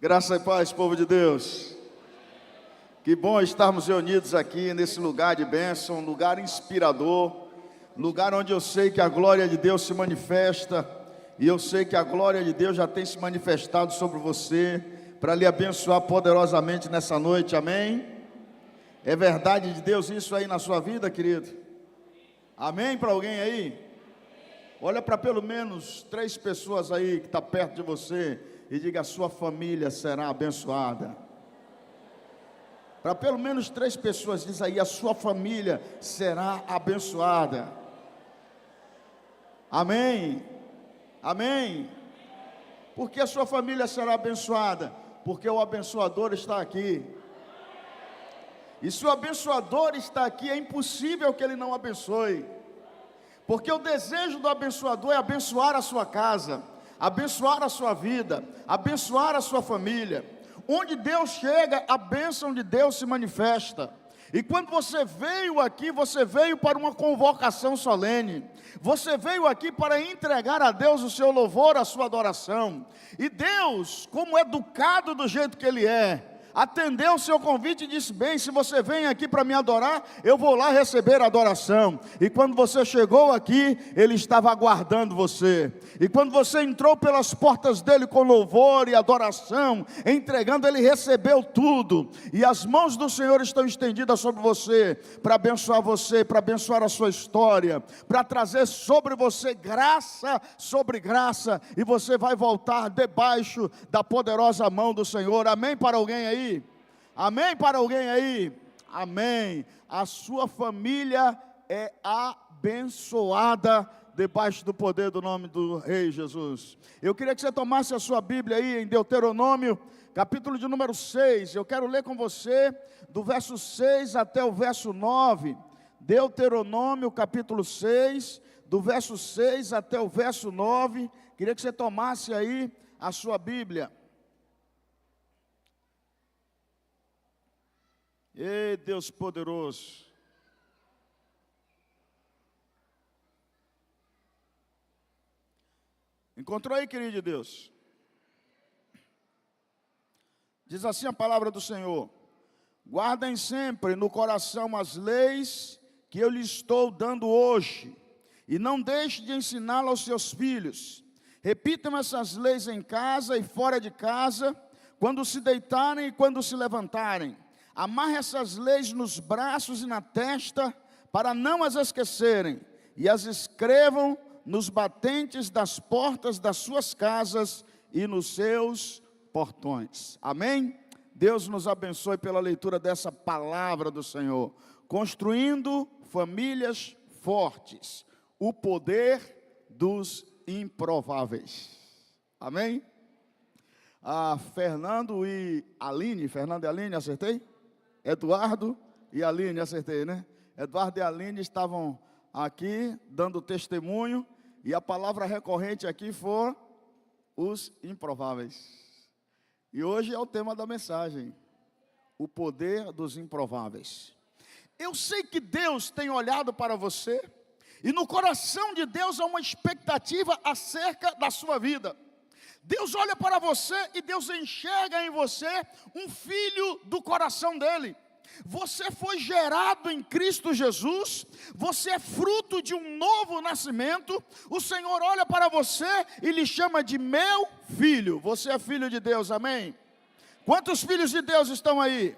Graça e paz, povo de Deus. Que bom estarmos reunidos aqui nesse lugar de bênção, um lugar inspirador, lugar onde eu sei que a glória de Deus se manifesta, e eu sei que a glória de Deus já tem se manifestado sobre você, para lhe abençoar poderosamente nessa noite, amém? É verdade de Deus isso aí na sua vida, querido? Amém para alguém aí? Olha para pelo menos 3 pessoas aí que estão perto de você e diga: a sua família será abençoada. Para pelo menos 3 pessoas, diz aí: a sua família será abençoada. Amém? Amém? Porque a sua família será abençoada? Porque o abençoador está aqui. E se o abençoador está aqui, é impossível que ele não abençoe. Porque o desejo do abençoador é abençoar a sua casa, abençoar a sua vida, abençoar a sua família. Onde Deus chega, a bênção de Deus se manifesta. E quando você veio aqui, você veio para uma convocação solene. Você veio aqui para entregar a Deus o seu louvor, a sua adoração. E Deus, como educado do jeito que Ele é, atendeu o seu convite e disse: bem, se você vem aqui para me adorar, eu vou lá receber a adoração. E quando você chegou aqui, Ele estava aguardando você. E quando você entrou pelas portas dEle com louvor e adoração, entregando, Ele recebeu tudo. E as mãos do Senhor estão estendidas sobre você, para abençoar você, para abençoar a sua história, para trazer sobre você graça sobre graça, e você vai voltar debaixo da poderosa mão do Senhor. Amém para alguém aí? Amém para alguém aí? Amém. A sua família é abençoada debaixo do poder do nome do Rei Jesus. Eu queria que você tomasse a sua Bíblia aí em Deuteronômio, capítulo de número 6. Eu quero ler com você do verso 6 até o verso 9. Deuteronômio, capítulo 6, do verso 6 até o verso 9. Queria que você tomasse aí a sua Bíblia. Ei, Deus poderoso. Encontrou aí, querido de Deus? Diz assim a palavra do Senhor: guardem sempre no coração as leis que eu lhes estou dando hoje, e não deixe de ensiná-las aos seus filhos. Repitam essas leis em casa e fora de casa, quando se deitarem e quando se levantarem. Amarre essas leis nos braços e na testa, para não as esquecerem, e as escrevam nos batentes das portas das suas casas e nos seus portões. Amém? Deus nos abençoe pela leitura dessa palavra do Senhor. Construindo famílias fortes, o poder dos improváveis. Amém? Fernando e Aline, acertei? Eduardo e Aline, acertei, né? Eduardo e Aline estavam aqui dando testemunho, e a palavra recorrente aqui foi os improváveis. E hoje é o tema da mensagem: o poder dos improváveis. Eu sei que Deus tem olhado para você, e no coração de Deus há uma expectativa acerca da sua vida. Deus olha para você e Deus enxerga em você um filho do coração dele. Você foi gerado em Cristo Jesus, você é fruto de um novo nascimento. O Senhor olha para você e lhe chama de meu filho. Você é filho de Deus, amém? Quantos filhos de Deus estão aí?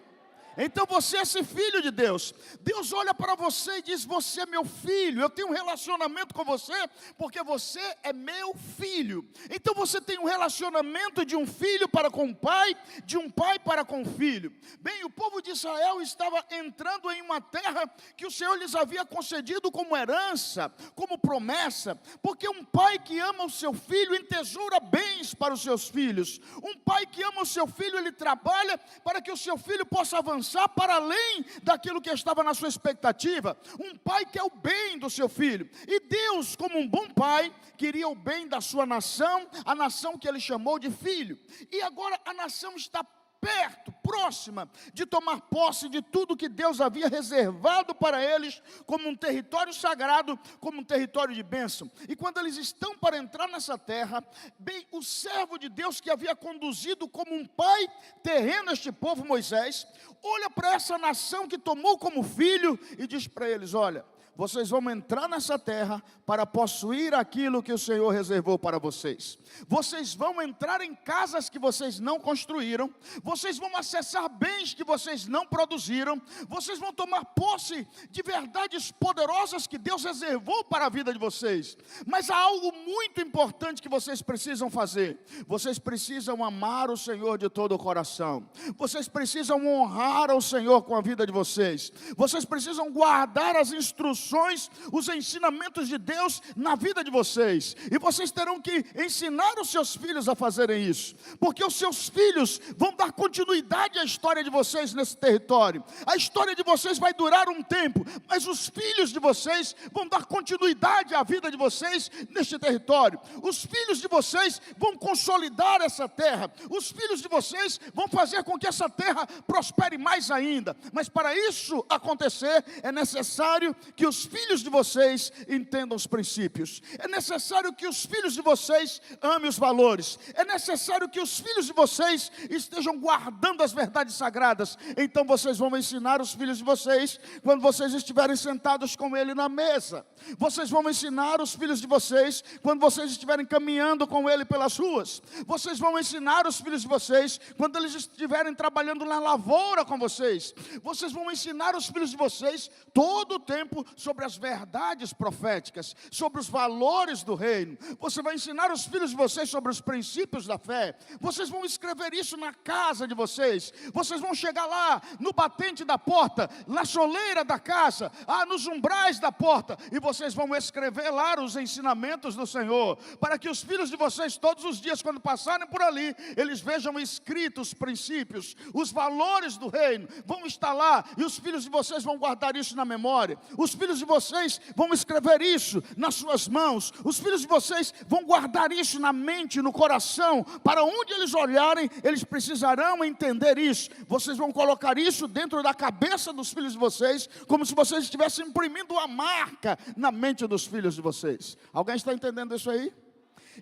Então você é esse filho de Deus. Deus olha para você e diz: você é meu filho, eu tenho um relacionamento com você, porque você é meu filho. Então você tem um relacionamento de um filho para com o pai, de um pai para com o filho. Bem, o povo de Israel estava entrando em uma terra que o Senhor lhes havia concedido como herança, como promessa, porque um pai que ama o seu filho entesoura bens para os seus filhos. Um pai que ama o seu filho, ele trabalha para que o seu filho possa avançar para além daquilo que estava na sua expectativa. Um pai quer o bem do seu filho, e Deus, como um bom pai, queria o bem da sua nação, a nação que ele chamou de filho. E agora a nação está perto, próxima, de tomar posse de tudo que Deus havia reservado para eles, como um território sagrado, como um território de bênção. E quando eles estão para entrar nessa terra, bem, o servo de Deus que havia conduzido como um pai terreno este povo, Moisés, olha para essa nação que tomou como filho e diz para eles: olha, vocês vão entrar nessa terra para possuir aquilo que o Senhor reservou para vocês. Vocês vão entrar em casas que vocês não construíram. Vocês vão acessar bens que vocês não produziram. Vocês vão tomar posse de verdades poderosas que Deus reservou para a vida de vocês. Mas há algo muito importante que vocês precisam fazer. Vocês precisam amar o Senhor de todo o coração. Vocês precisam honrar ao Senhor com a vida de vocês. Vocês precisam guardar as instruções, os ensinamentos de Deus na vida de vocês, e vocês terão que ensinar os seus filhos a fazerem isso, porque os seus filhos vão dar continuidade à história de vocês nesse território. A história de vocês vai durar um tempo, mas os filhos de vocês vão dar continuidade à vida de vocês neste território. Os filhos de vocês vão consolidar essa terra, os filhos de vocês vão fazer com que essa terra prospere mais ainda. Mas para isso acontecer, é necessário que os filhos de vocês entendam os princípios. É necessário que os filhos de vocês amem os valores. É necessário que os filhos de vocês estejam guardando as verdades sagradas. Então vocês vão ensinar os filhos de vocês quando vocês estiverem sentados com ele na mesa. Vocês vão ensinar os filhos de vocês quando vocês estiverem caminhando com ele pelas ruas. Vocês vão ensinar os filhos de vocês quando eles estiverem trabalhando na lavoura com vocês. Vocês vão ensinar os filhos de vocês todo o tempo sobre as verdades proféticas, sobre os valores do reino. Você vai ensinar os filhos de vocês sobre os princípios da fé. Vocês vão escrever isso na casa de vocês. Vocês vão chegar lá, no batente da porta, na soleira da casa, nos umbrais da porta, e vocês vão escrever lá os ensinamentos do Senhor, para que os filhos de vocês, todos os dias, quando passarem por ali, eles vejam escritos os princípios, os valores do reino, vão estar lá, e os filhos de vocês vão guardar isso na memória. Os filhos de vocês vão escrever isso nas suas mãos. Os filhos de vocês vão guardar isso na mente, no coração. Para onde eles olharem, eles precisarão entender isso. Vocês vão colocar isso dentro da cabeça dos filhos de vocês, como se vocês estivessem imprimindo a marca na mente dos filhos de vocês. Alguém está entendendo isso aí?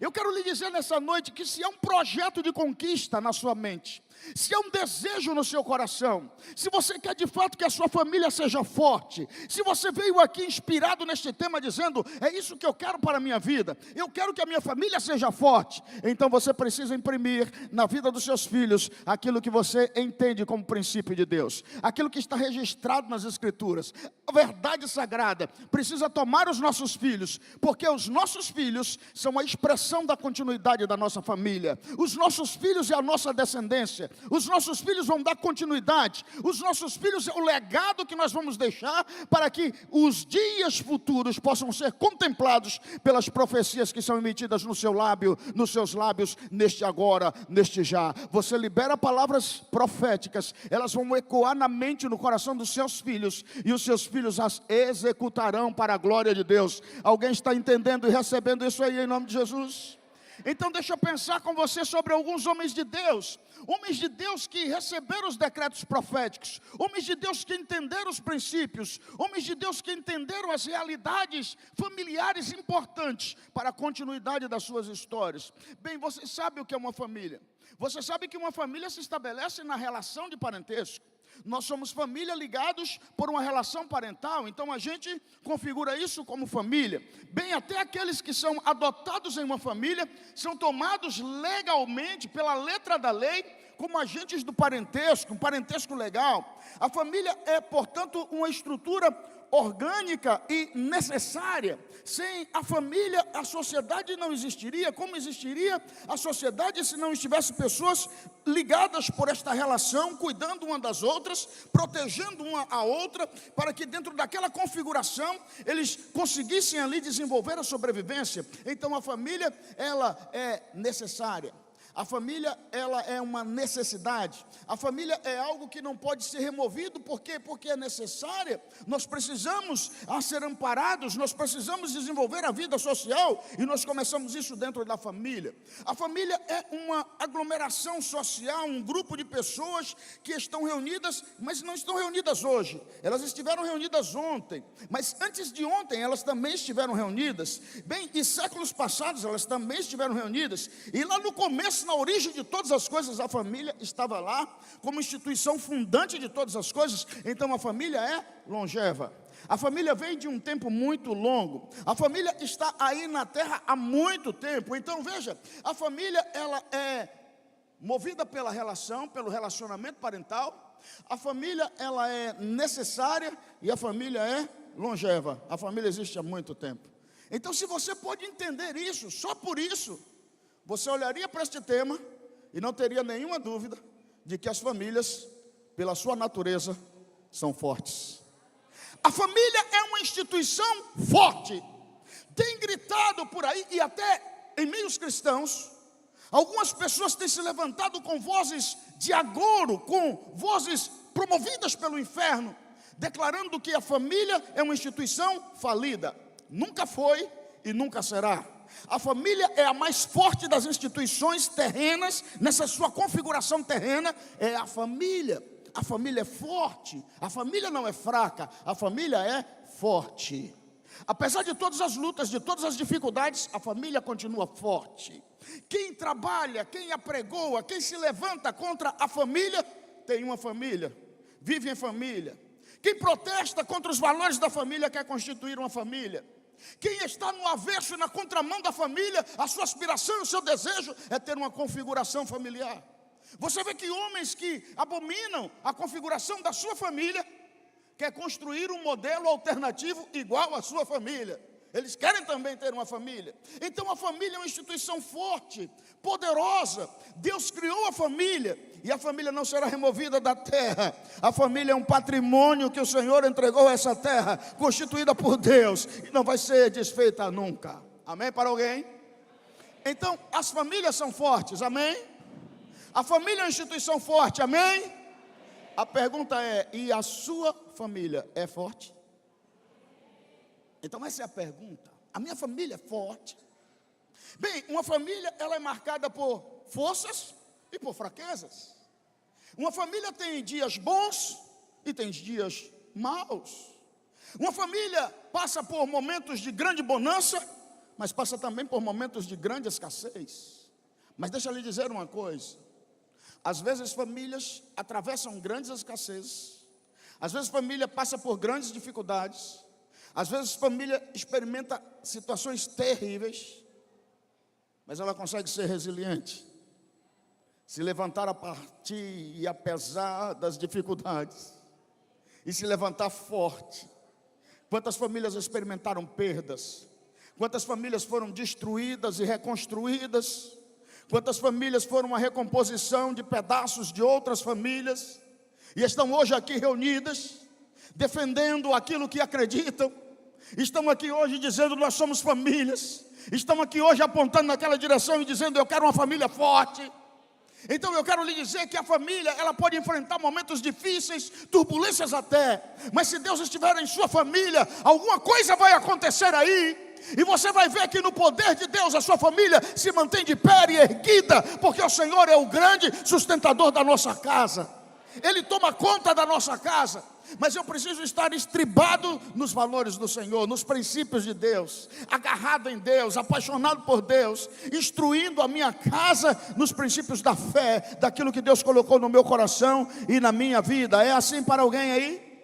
Eu quero lhe dizer nessa noite que se há um projeto de conquista na sua mente, se há um desejo no seu coração, se você quer de fato que a sua família seja forte, se você veio aqui inspirado neste tema dizendo: é isso que eu quero para a minha vida, eu quero que a minha família seja forte, então você precisa imprimir na vida dos seus filhos aquilo que você entende como princípio de Deus, aquilo que está registrado nas Escrituras. A verdade sagrada precisa tomar os nossos filhos, porque os nossos filhos são a expressão da continuidade da nossa família. Os nossos filhos é a nossa descendência. Os nossos filhos vão dar continuidade. Os nossos filhos é o legado que nós vamos deixar para que os dias futuros possam ser contemplados pelas profecias que são emitidas no seu lábio, nos seus lábios, neste agora, neste já. Você libera palavras proféticas, elas vão ecoar na mente e no coração dos seus filhos, e os seus filhos as executarão para a glória de Deus. Alguém está entendendo e recebendo isso aí em nome de Jesus? Então deixa eu pensar com você sobre alguns homens de Deus que receberam os decretos proféticos, homens de Deus que entenderam os princípios, homens de Deus que entenderam as realidades familiares importantes para a continuidade das suas histórias. Bem, você sabe o que é uma família? Você sabe que uma família se estabelece na relação de parentesco. Nós somos família ligados por uma relação parental, então a gente configura isso como família. Bem, até aqueles que são adotados em uma família são tomados legalmente pela letra da lei como agentes do parentesco, um parentesco legal. A família é, portanto, uma estrutura orgânica e necessária. Sem a família, a sociedade não existiria. Como existiria a sociedade se não estivesse pessoas ligadas por esta relação, cuidando uma das outras, protegendo uma a outra, para que dentro daquela configuração eles conseguissem ali desenvolver a sobrevivência? Então a família, ela é necessária. A família, ela é uma necessidade. A família é algo que não pode ser removido. Por quê? Porque é necessária. Nós precisamos ser amparados, nós precisamos desenvolver a vida social, e nós começamos isso dentro da família. A família é uma aglomeração social, um grupo de pessoas que estão reunidas, mas não estão reunidas hoje. Elas estiveram reunidas ontem, mas antes de ontem elas também estiveram reunidas. Bem, e séculos passados elas também estiveram reunidas. E lá no começo, na origem de todas as coisas, a família estava lá como instituição fundante de todas as coisas. Então a família é longeva. A família vem de um tempo muito longo. A família está aí na terra há muito tempo. Então veja, a família, ela é movida pela relação, pelo relacionamento parental. A família, ela é necessária, e a família é longeva. A família existe há muito tempo. Então, se você pode entender isso, só por isso, você olharia para este tema e não teria nenhuma dúvida de que as famílias, pela sua natureza, são fortes. A família é uma instituição forte. Tem gritado por aí, e até em meios cristãos, algumas pessoas têm se levantado com vozes de agouro, com vozes promovidas pelo inferno, declarando que a família é uma instituição falida. Nunca foi e nunca será. A família é a mais forte das instituições terrenas. Nessa sua configuração terrena, é a família. A família é forte. A família não é fraca. A família é forte. Apesar de todas as lutas, de todas as dificuldades, a família continua forte. Quem trabalha, quem apregoa, quem se levanta contra a família, tem uma família, vive em família. Quem protesta contra os valores da família quer constituir uma família. Quem está no avesso e na contramão da família, a sua aspiração e o seu desejo é ter uma configuração familiar. Você vê que homens que abominam a configuração da sua família quer construir um modelo alternativo igual à sua família. Eles querem também ter uma família. Então a família é uma instituição forte, poderosa. Deus criou a família, e a família não será removida da terra. A família é um patrimônio que o Senhor entregou a essa terra, constituída por Deus, e não vai ser desfeita nunca. Amém para alguém? Então as famílias são fortes, amém? A família é uma instituição forte, amém? A pergunta é, e a sua família é forte? Então essa é a pergunta. A minha família é forte? Bem, uma família, ela é marcada por forças e por fraquezas. Uma família tem dias bons e tem dias maus. Uma família passa por momentos de grande bonança, mas passa também por momentos de grande escassez. Mas deixa eu lhe dizer uma coisa. Às vezes famílias atravessam grandes escassezes. Às vezes família passa por grandes dificuldades. Às vezes a família experimenta situações terríveis, mas ela consegue ser resiliente, se levantar a partir e apesar das dificuldades, e se levantar forte. Quantas famílias experimentaram perdas? Quantas famílias foram destruídas e reconstruídas? Quantas famílias foram uma recomposição de pedaços de outras famílias, e estão hoje aqui reunidas, defendendo aquilo que acreditam? Estão aqui hoje dizendo, nós somos famílias. Estão aqui hoje apontando naquela direção e dizendo, eu quero uma família forte. Então eu quero lhe dizer que a família, ela pode enfrentar momentos difíceis, turbulências até, mas se Deus estiver em sua família, alguma coisa vai acontecer aí, e você vai ver que no poder de Deus a sua família se mantém de pé e erguida, porque o Senhor é o grande sustentador da nossa casa. Ele toma conta da nossa casa. Mas eu preciso estar estribado nos valores do Senhor, nos princípios de Deus, agarrado em Deus, apaixonado por Deus, instruindo a minha casa nos princípios da fé, daquilo que Deus colocou no meu coração e na minha vida. É assim para alguém aí?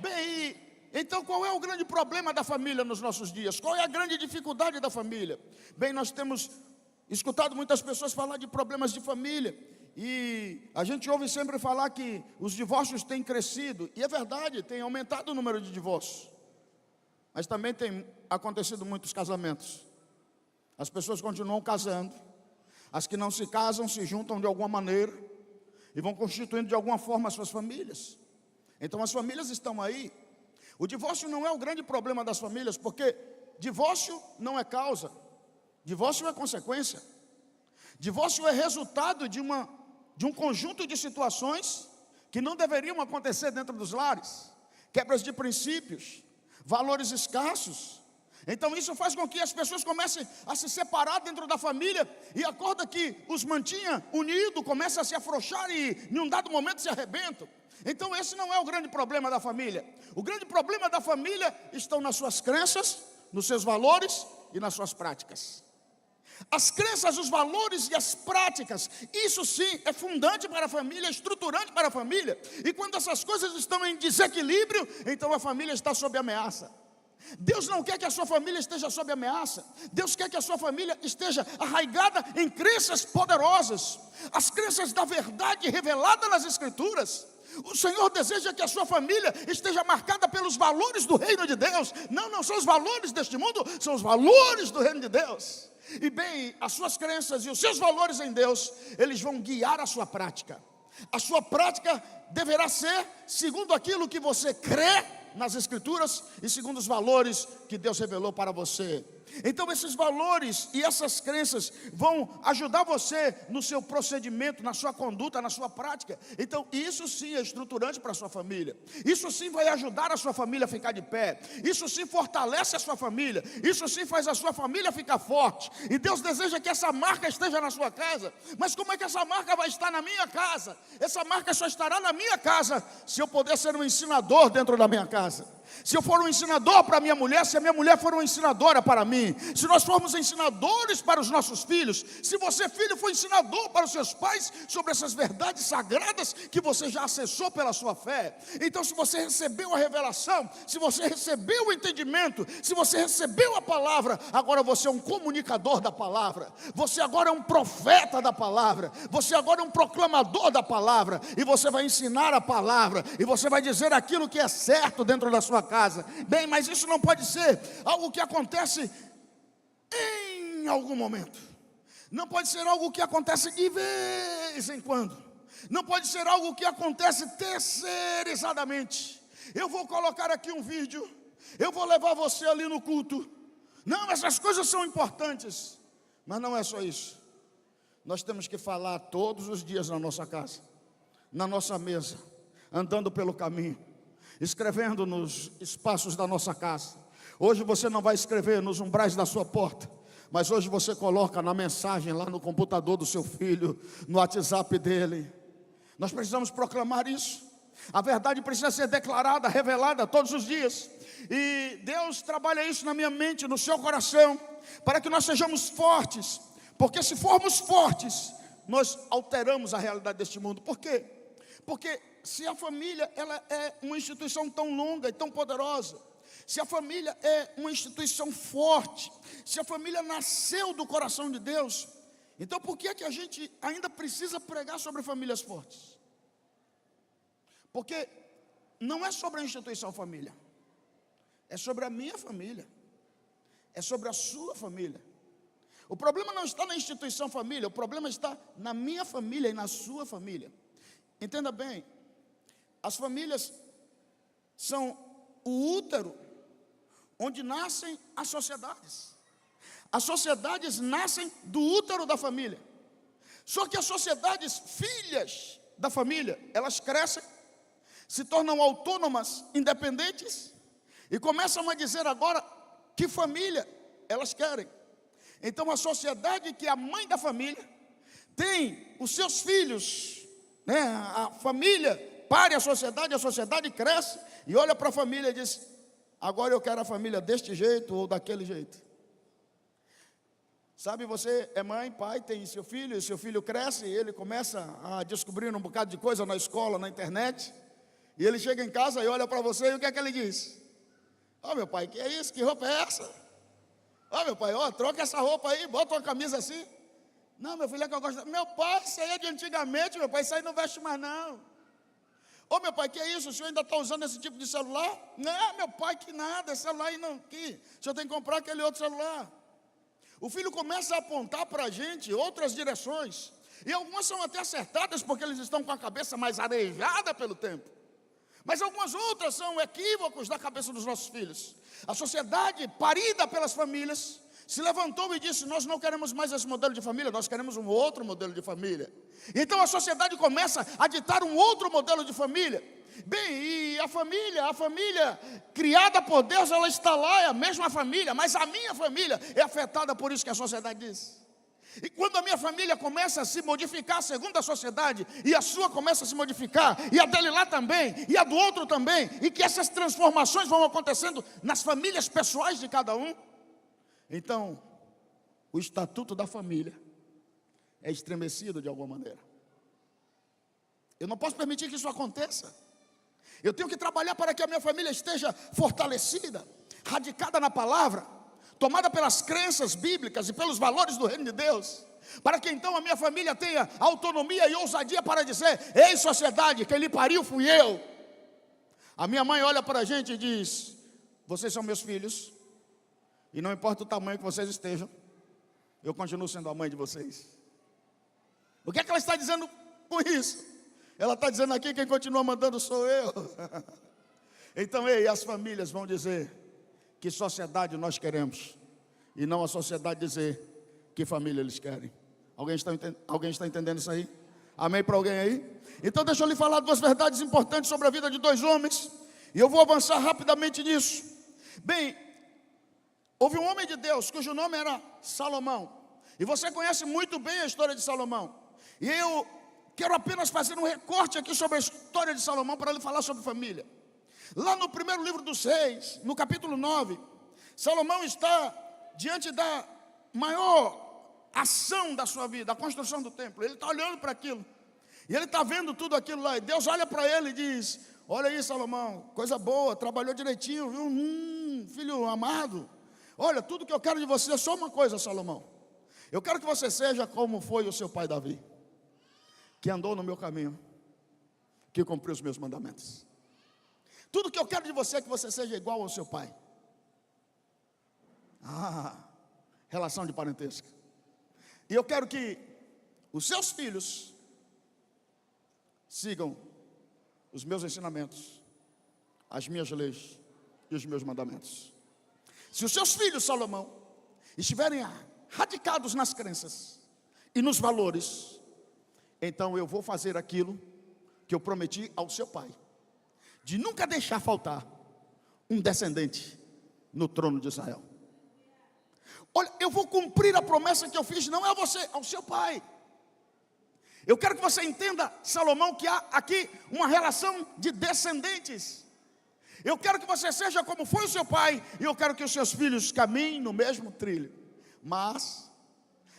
Bem, então qual é o grande problema da família nos nossos dias? Qual é a grande dificuldade da família? Bem, nós temos escutado muitas pessoas falar de problemas de família. E a gente ouve sempre falar que os divórcios têm crescido, e é verdade, tem aumentado o número de divórcios, mas também tem acontecido muitos casamentos. As pessoas continuam casando, as que não se casam se juntam de alguma maneira e vão constituindo de alguma forma as suas famílias. Então as famílias estão aí. O divórcio não é o grande problema das famílias, porque divórcio não é causa, divórcio é consequência. Divórcio é resultado de um conjunto de situações que não deveriam acontecer dentro dos lares. Quebras de princípios, valores escassos. Então isso faz com que as pessoas comecem a se separar dentro da família, e a corda que os mantinha unidos começa a se afrouxar e em um dado momento se arrebentam. Então esse não é o grande problema da família. O grande problema da família estão nas suas crenças, nos seus valores e nas suas práticas. As crenças, os valores e as práticas, isso sim é fundante para a família, é estruturante para a família. E quando essas coisas estão em desequilíbrio, então a família está sob ameaça. Deus não quer que a sua família esteja sob ameaça. Deus quer que a sua família esteja arraigada em crenças poderosas, as crenças da verdade revelada nas Escrituras. O Senhor deseja que a sua família esteja marcada pelos valores do reino de Deus. Não são os valores deste mundo, são os valores do reino de Deus. E bem, as suas crenças e os seus valores em Deus, eles vão guiar a sua prática. A sua prática deverá ser segundo aquilo que você crê nas Escrituras e segundo os valores que Deus revelou para você. Então esses valores e essas crenças vão ajudar você no seu procedimento, na sua conduta, na sua prática. Então isso sim é estruturante para a sua família. Isso sim vai ajudar a sua família a ficar de pé. Isso sim fortalece a sua família. Isso sim faz a sua família ficar forte. E Deus deseja que essa marca esteja na sua casa. Mas como é que essa marca vai estar na minha casa? Essa marca só estará na minha casa se eu puder ser um ensinador dentro da minha casa. Se eu for um ensinador para minha mulher, se a minha mulher for uma ensinadora para mim, se nós formos ensinadores para os nossos filhos, se você, filho, for ensinador para os seus pais sobre essas verdades sagradas que você já acessou pela sua fé. Então, se você recebeu a revelação, se você recebeu o entendimento, se você recebeu a palavra, agora você é um comunicador da palavra, você agora é um profeta da palavra, você agora é um proclamador da palavra, e você vai ensinar a palavra, e você vai dizer aquilo que é certo dentro da sua casa. Bem, mas isso não pode ser algo que acontece em algum momento. Não pode ser algo que acontece de vez em quando. Não pode ser algo que acontece terceirizadamente. Eu vou colocar aqui um vídeo, eu vou levar você ali no culto. Não, essas coisas são importantes, mas não é só isso. Nós temos que falar todos os dias na nossa casa, na nossa mesa, andando pelo caminho, escrevendo nos espaços da nossa casa. Hoje você não vai escrever nos umbrais da sua porta, mas hoje você coloca na mensagem lá no computador do seu filho, no WhatsApp dele. Nós precisamos proclamar isso. A verdade precisa ser declarada, revelada todos os dias. E Deus trabalha isso na minha mente, no seu coração, para que nós sejamos fortes. Porque se formos fortes, nós alteramos a realidade deste mundo. Por quê? Porque se a família ela é uma instituição tão longa e tão poderosa, se a família é uma instituição forte, se a família nasceu do coração de Deus, então por que é que a gente ainda precisa pregar sobre famílias fortes? Porque não é sobre a instituição família, é sobre a minha família, é sobre a sua família. O problema não está na instituição família, o problema está na minha família e na sua família. Entenda bem, as famílias são o útero onde nascem as sociedades. As sociedades nascem do útero da família. Só que as sociedades, filhas da família, elas crescem, se tornam autônomas, independentes, e começam a dizer agora que família elas querem. Então a sociedade, que é a mãe da família, tem os seus filhos, né? A família pare a sociedade cresce e olha para a família e diz: agora eu quero a família deste jeito ou daquele jeito. Sabe, você é mãe, pai, tem seu filho, e seu filho cresce, e ele começa a descobrir um bocado de coisa na escola, na internet, e ele chega em casa e olha para você, e o que é que ele diz? Ó, meu pai, que é isso? Que roupa é essa? Ó, meu pai, ó, troca essa roupa aí, bota uma camisa assim. Não, meu filho, é que eu gosto. Meu pai, isso aí é de antigamente, meu pai, isso aí não veste mais não. Ô, meu pai, que é isso? O senhor ainda está usando esse tipo de celular? Não, meu pai, que nada, esse celular aí não, que o senhor tem que comprar aquele outro celular. O filho começa a apontar para a gente outras direções, e algumas são até acertadas, porque eles estão com a cabeça mais arejada pelo tempo, mas algumas outras são equívocos da cabeça dos nossos filhos. A sociedade, parida pelas famílias, se levantou e disse: nós não queremos mais esse modelo de família, nós queremos um outro modelo de família. Então a sociedade começa a ditar um outro modelo de família. Bem, e a família criada por Deus, ela está lá, é a mesma família, mas a minha família é afetada por isso que a sociedade diz. E quando a minha família começa a se modificar segundo a sociedade, e a sua começa a se modificar, e a dele lá também, e a do outro também, e que essas transformações vão acontecendo nas famílias pessoais de cada um, então o estatuto da família é estremecido de alguma maneira. Eu não posso permitir que isso aconteça. Eu tenho que trabalhar para que a minha família esteja fortalecida, radicada na palavra, tomada pelas crenças bíblicas e pelos valores do reino de Deus, para que então a minha família tenha autonomia e ousadia para dizer: ei, sociedade, quem lhe pariu fui eu. A minha mãe olha para a gente e diz: vocês são meus filhos, e não importa o tamanho que vocês estejam, eu continuo sendo a mãe de vocês. O que é que ela está dizendo com isso? Ela está dizendo aqui: quem continua mandando sou eu. Então, ei, as famílias vão dizer que sociedade nós queremos, e não a sociedade dizer que família eles querem. Alguém está entendendo isso aí? Amém para alguém aí? Então deixa eu lhe falar duas verdades importantes sobre a vida de dois homens, e eu vou avançar rapidamente nisso. Bem, houve um homem de Deus cujo nome era Salomão, e você conhece muito bem a história de Salomão, e eu quero apenas fazer um recorte aqui sobre a história de Salomão para lhe falar sobre família. Lá no primeiro livro dos Reis, no capítulo 9, Salomão está diante da maior ação da sua vida, a construção do templo. Ele está olhando para aquilo, e ele está vendo tudo aquilo lá, e Deus olha para ele e diz: olha aí, Salomão, coisa boa, trabalhou direitinho, viu? Filho amado, olha, tudo que eu quero de você é só uma coisa, Salomão. Eu quero que você seja como foi o seu pai Davi, que andou no meu caminho, que cumpriu os meus mandamentos. Tudo que eu quero de você é que você seja igual ao seu pai. Relação de parentesco. E eu quero que os seus filhos sigam os meus ensinamentos, as minhas leis e os meus mandamentos. Se os seus filhos, Salomão, estiverem radicados nas crenças e nos valores, então eu vou fazer aquilo que eu prometi ao seu pai, de nunca deixar faltar um descendente no trono de Israel. Olha, eu vou cumprir a promessa que eu fiz, não é a você, ao seu pai. Eu quero que você entenda, Salomão, que há aqui uma relação de descendentes. Eu quero que você seja como foi o seu pai, e eu quero que os seus filhos caminhem no mesmo trilho. Mas,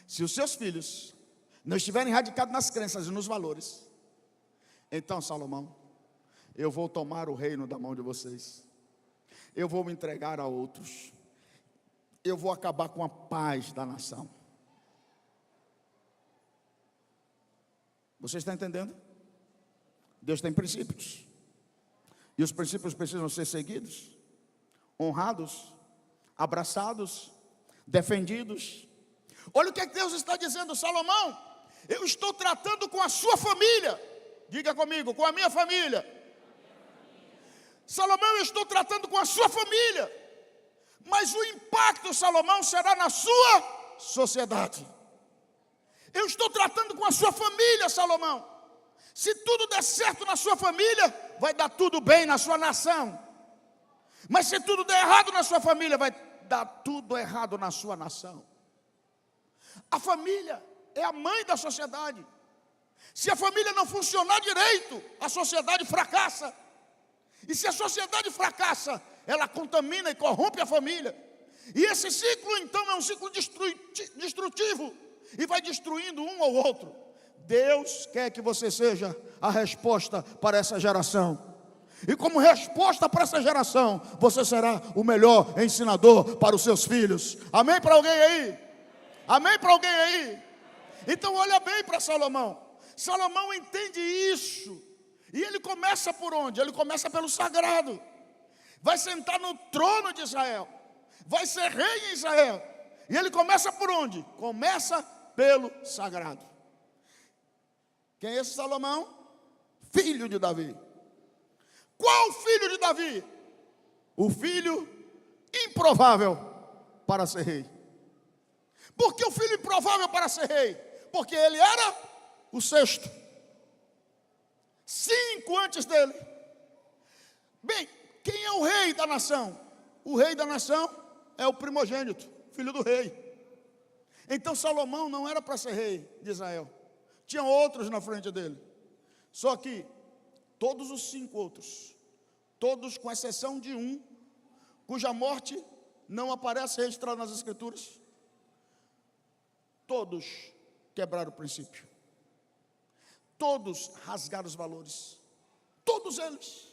se os seus filhos não estiverem radicados nas crenças e nos valores, então, Salomão, eu vou tomar o reino da mão de vocês, eu vou me entregar a outros, eu vou acabar com a paz da nação. Você está entendendo? Deus tem princípios, e os princípios precisam ser seguidos, honrados, abraçados, defendidos. Olha o que Deus está dizendo: Salomão, eu estou tratando com a sua família. Diga comigo: com a minha família. Salomão, eu estou tratando com a sua família, mas o impacto, Salomão, será na sua sociedade. Eu estou tratando com a sua família, Salomão. Se tudo der certo na sua família, vai dar tudo bem na sua nação. Mas se tudo der errado na sua família, vai dar tudo errado na sua nação. A família é a mãe da sociedade. Se a família não funcionar direito, a sociedade fracassa. E se a sociedade fracassa, ela contamina e corrompe a família. E esse ciclo, então, é um ciclo destrutivo, e vai destruindo um ou outro. Deus quer que você seja a resposta para essa geração. E como resposta para essa geração, você será o melhor ensinador para os seus filhos. Amém para alguém aí? Amém para alguém aí? Então olha bem para Salomão. Salomão entende isso. E ele começa por onde? Ele começa pelo sagrado. Vai sentar no trono de Israel. Vai ser rei em Israel. E ele começa por onde? Começa pelo sagrado. Quem é esse Salomão? Filho de Davi. Qual filho de Davi? O filho improvável para ser rei. Por que o filho improvável para ser rei? Porque ele era o sexto. 5 antes dele. Bem, quem é o rei da nação? O rei da nação é o primogênito, filho do rei. Então Salomão não era para ser rei de Israel. Tinha outros na frente dele. Só que todos os 5 outros, todos com exceção de um, cuja morte não aparece registrada nas Escrituras, todos quebraram o princípio. Todos rasgaram os valores. Todos eles.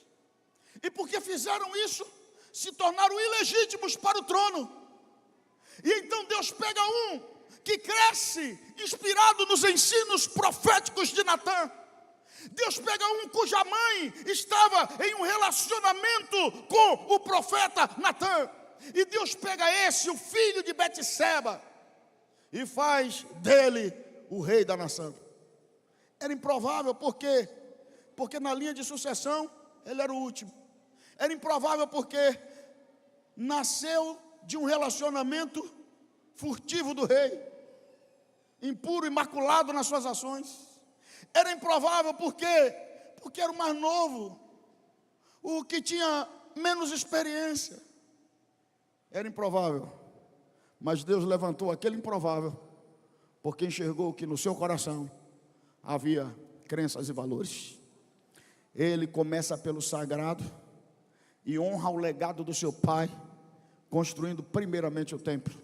E porque fizeram isso, se tornaram ilegítimos para o trono. E então Deus pega um que cresce inspirado nos ensinos proféticos de Natã. Deus pega um cuja mãe estava em um relacionamento com o profeta Natã. E Deus pega esse, o filho de Betseba, e faz dele o rei da nação. Era improvável, por quê? Porque na linha de sucessão ele era o último. Era improvável porque nasceu de um relacionamento furtivo do rei, impuro, imaculado nas suas ações. Era improvável porque era o mais novo, o que tinha menos experiência. Era improvável, mas Deus levantou aquele improvável, porque enxergou que no seu coração havia crenças e valores. Ele começa pelo sagrado e honra o legado do seu pai, construindo primeiramente o templo.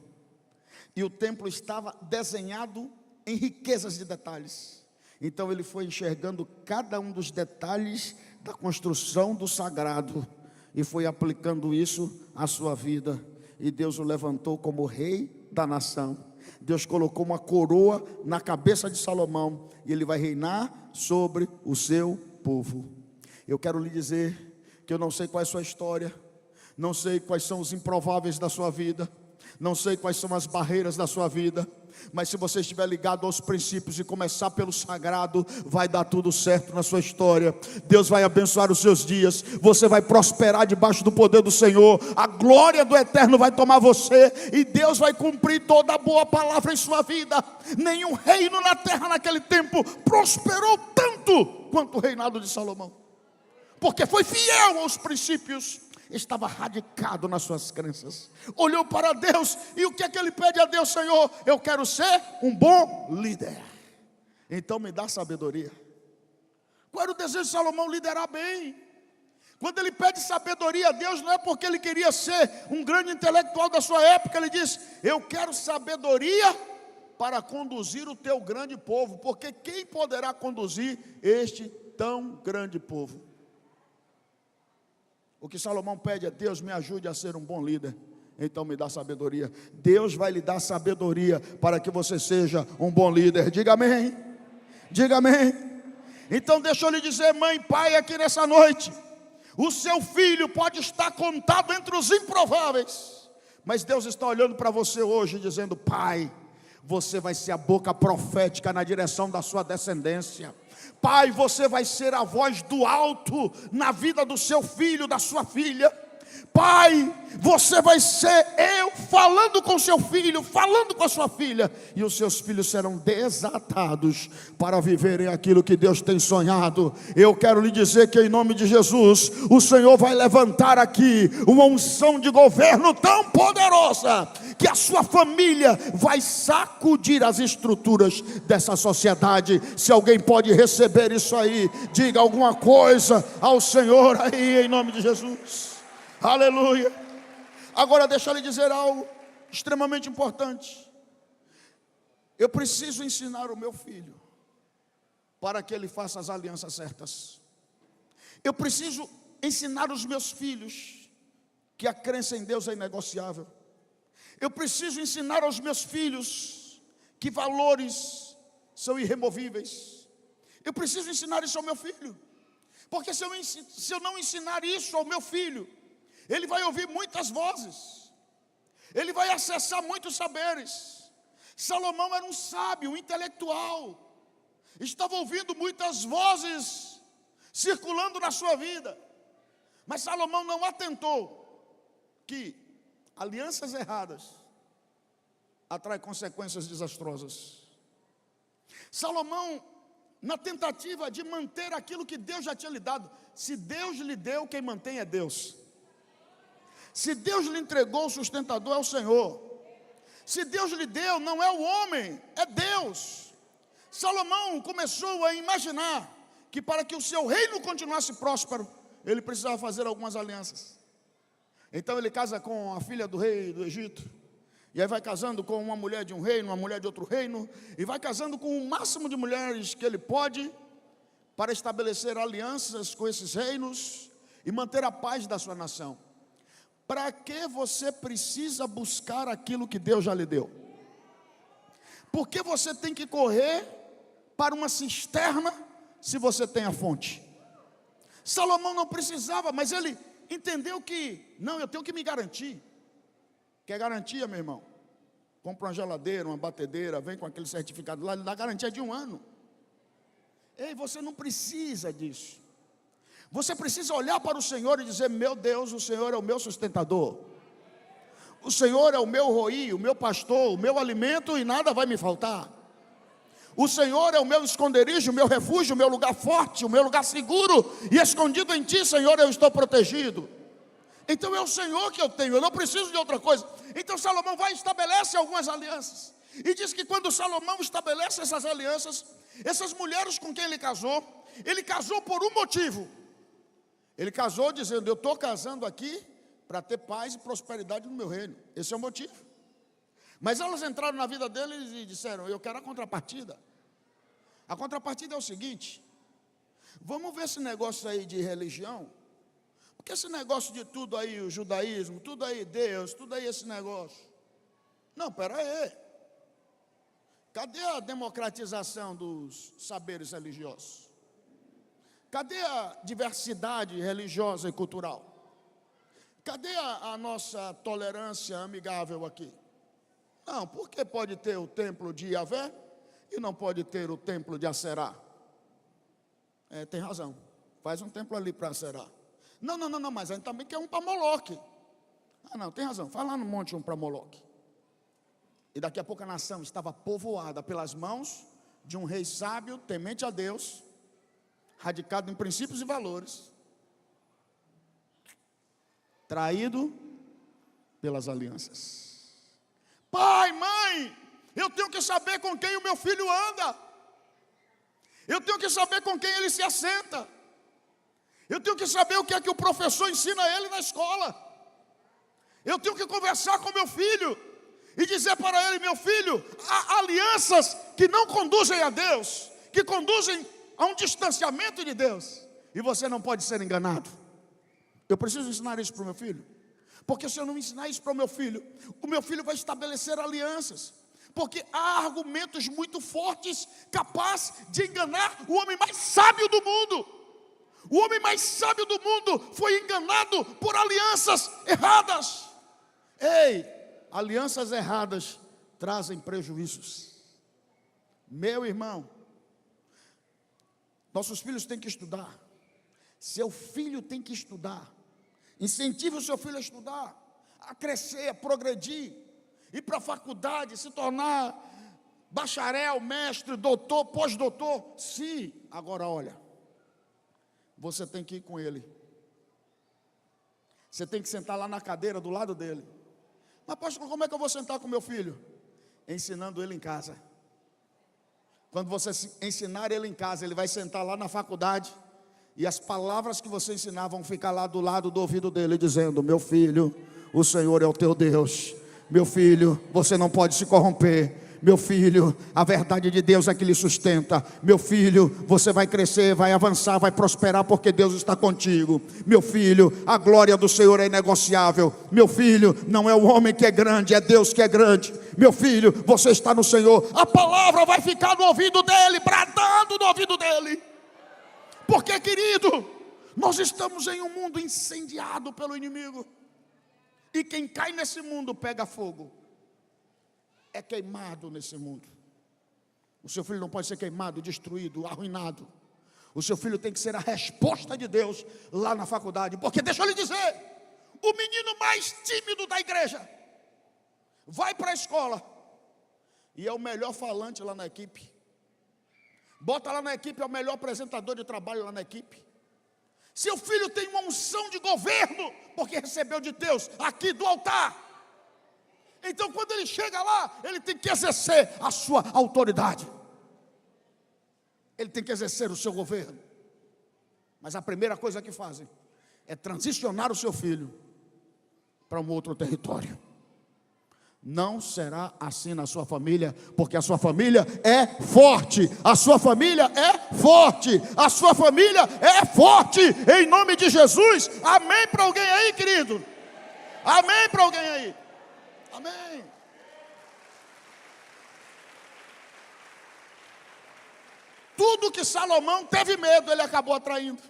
E o templo estava desenhado em riquezas de detalhes. Então ele foi enxergando cada um dos detalhes da construção do sagrado e foi aplicando isso à sua vida. E Deus o levantou como rei da nação. Deus colocou uma coroa na cabeça de Salomão e ele vai reinar sobre o seu povo. Eu quero lhe dizer que eu não sei qual é a sua história, não sei quais são os improváveis da sua vida, não sei quais são as barreiras da sua vida, mas se você estiver ligado aos princípios e começar pelo sagrado, vai dar tudo certo na sua história. Deus vai abençoar os seus dias, você vai prosperar debaixo do poder do Senhor, a glória do Eterno vai tomar você, e Deus vai cumprir toda a boa palavra em sua vida. Nenhum reino na terra naquele tempo prosperou tanto quanto o reinado de Salomão, porque foi fiel aos princípios, estava radicado nas suas crenças, olhou para Deus, e o que é que ele pede a Deus? Senhor, eu quero ser um bom líder, então me dá sabedoria. Qual era o desejo de Salomão? Liderar bem. Quando ele pede sabedoria a Deus, não é porque ele queria ser um grande intelectual da sua época. Ele diz: eu quero sabedoria para conduzir o teu grande povo, porque quem poderá conduzir este tão grande povo? O que Salomão pede é: Deus, me ajude a ser um bom líder, então me dá sabedoria. Deus vai lhe dar sabedoria para que você seja um bom líder. Diga amém, diga amém. Então deixa eu lhe dizer, mãe e pai, aqui nessa noite, o seu filho pode estar contado entre os improváveis, mas Deus está olhando para você hoje dizendo: pai, você vai ser a boca profética na direção da sua descendência. Pai, você vai ser a voz do alto na vida do seu filho, da sua filha. Pai, você vai ser eu falando com seu filho, falando com a sua filha, e os seus filhos serão desatados para viverem aquilo que Deus tem sonhado. Eu quero lhe dizer que em nome de Jesus, o Senhor vai levantar aqui uma unção de governo tão poderosa, que a sua família vai sacudir as estruturas dessa sociedade. Se alguém pode receber isso aí, diga alguma coisa ao Senhor aí, em nome de Jesus. Aleluia. Agora deixa eu lhe dizer algo extremamente importante. Eu preciso ensinar o meu filho para que ele faça as alianças certas. Eu preciso ensinar os meus filhos que a crença em Deus é inegociável. Eu preciso ensinar aos meus filhos que valores são irremovíveis. Eu preciso ensinar isso ao meu filho, porque se eu não ensinar isso ao meu filho, ele vai ouvir muitas vozes, ele vai acessar muitos saberes. Salomão era um sábio, um intelectual, estava ouvindo muitas vozes circulando na sua vida, mas Salomão não atentou que alianças erradas atrai consequências desastrosas. Salomão, na tentativa de manter aquilo que Deus já tinha lhe dado, se Deus lhe deu, quem mantém é Deus. Se Deus lhe entregou, o sustentador é o Senhor. Se Deus lhe deu, não é o homem, é Deus. Salomão começou a imaginar que para que o seu reino continuasse próspero, ele precisava fazer algumas alianças. Então ele casa com a filha do rei do Egito, e aí vai casando com uma mulher de um reino, uma mulher de outro reino, e vai casando com o máximo de mulheres que ele pode, para estabelecer alianças com esses reinos, e manter a paz da sua nação. Para que você precisa buscar aquilo que Deus já lhe deu? Por que você tem que correr para uma cisterna, se você tem a fonte? Salomão não precisava, mas ele entendeu que, não, eu tenho que me garantir. Quer garantia, meu irmão? Compra uma geladeira, uma batedeira, vem com aquele certificado lá, ele dá garantia de 1 ano. Ei, você não precisa disso. Você precisa olhar para o Senhor e dizer: meu Deus, o Senhor é o meu sustentador. O Senhor é o meu roí, o meu pastor, o meu alimento, e nada vai me faltar. O Senhor é o meu esconderijo, o meu refúgio, o meu lugar forte, o meu lugar seguro, e escondido em Ti, Senhor, eu estou protegido. Então é o Senhor que eu tenho, eu não preciso de outra coisa. Então Salomão vai e estabelece algumas alianças. E diz que quando Salomão estabelece essas alianças, essas mulheres com quem ele casou por um motivo. Ele casou dizendo: eu estou casando aqui para ter paz e prosperidade no meu reino. Esse é o motivo. Mas elas entraram na vida deles e disseram: eu quero a contrapartida. A contrapartida é o seguinte: vamos ver esse negócio aí de religião, porque esse negócio de tudo aí, o judaísmo, tudo aí Deus, tudo aí esse negócio. Não, espera aí. Cadê a democratização dos saberes religiosos? Cadê a diversidade religiosa e cultural? Cadê a nossa tolerância amigável aqui? Não, porque pode ter o templo de Yahvé e não pode ter o templo de Aserá. Tem razão, faz um templo ali para Aserá. Não, mas a gente também quer um para Moloque. Não, tem razão, faz lá no monte um para Moloque. E daqui a pouco a nação estava povoada pelas mãos de um rei sábio, temente a Deus, radicado em princípios e valores, traído pelas alianças. Pai, mãe, eu tenho que saber com quem o meu filho anda. Eu tenho que saber com quem ele se assenta. Eu tenho que saber o que é que o professor ensina a ele na escola. Eu tenho que conversar com meu filho e dizer para ele: meu filho, há alianças que não conduzem a Deus, que conduzem a um distanciamento de Deus, e você não pode ser enganado. Eu preciso ensinar isso para o meu filho, porque se eu não ensinar isso para o meu filho vai estabelecer alianças, porque há argumentos muito fortes capazes de enganar o homem mais sábio do mundo. O homem mais sábio do mundo foi enganado por alianças erradas. Ei, alianças erradas trazem prejuízos. Meu irmão, nossos filhos têm que estudar. Seu filho tem que estudar. Incentive o seu filho a estudar, a crescer, a progredir, ir para a faculdade, se tornar bacharel, mestre, doutor, pós-doutor. Sim, agora olha, você tem que ir com ele. Você tem que sentar lá na cadeira do lado dele. Mas pastor, como é que eu vou sentar com meu filho? Ensinando ele em casa. Quando você ensinar ele em casa, ele vai sentar lá na faculdade, e as palavras que você ensinar vão ficar lá do lado do ouvido dele, dizendo: meu filho, o Senhor é o teu Deus. Meu filho, você não pode se corromper. Meu filho, a verdade de Deus é que lhe sustenta. Meu filho, você vai crescer, vai avançar, vai prosperar, porque Deus está contigo. Meu filho, a glória do Senhor é inegociável. Meu filho, não é o homem que é grande, é Deus que é grande. Meu filho, você está no Senhor. A palavra vai ficar no ouvido dele, bradando no ouvido dele. Porque, querido, nós estamos em um mundo incendiado pelo inimigo, e quem cai nesse mundo pega fogo, é queimado nesse mundo. O seu filho não pode ser queimado, destruído, arruinado. O seu filho tem que ser a resposta de Deus lá na faculdade. Porque deixa eu lhe dizer, o menino mais tímido da igreja vai para a escola e é o melhor falante lá na equipe. Bota lá na equipe, é o melhor apresentador de trabalho lá na equipe. Seu filho tem uma unção de governo, porque recebeu de Deus, aqui do altar. Então quando ele chega lá, ele tem que exercer a sua autoridade. Ele tem que exercer o seu governo. Mas a primeira coisa que fazem é transicionar o seu filho para um outro território. Não será assim na sua família, porque a sua família é forte. A sua família é forte. A sua família é forte. Em nome de Jesus. Amém para alguém aí, querido? Amém para alguém aí? Amém. Tudo que Salomão teve medo, ele acabou atraindo.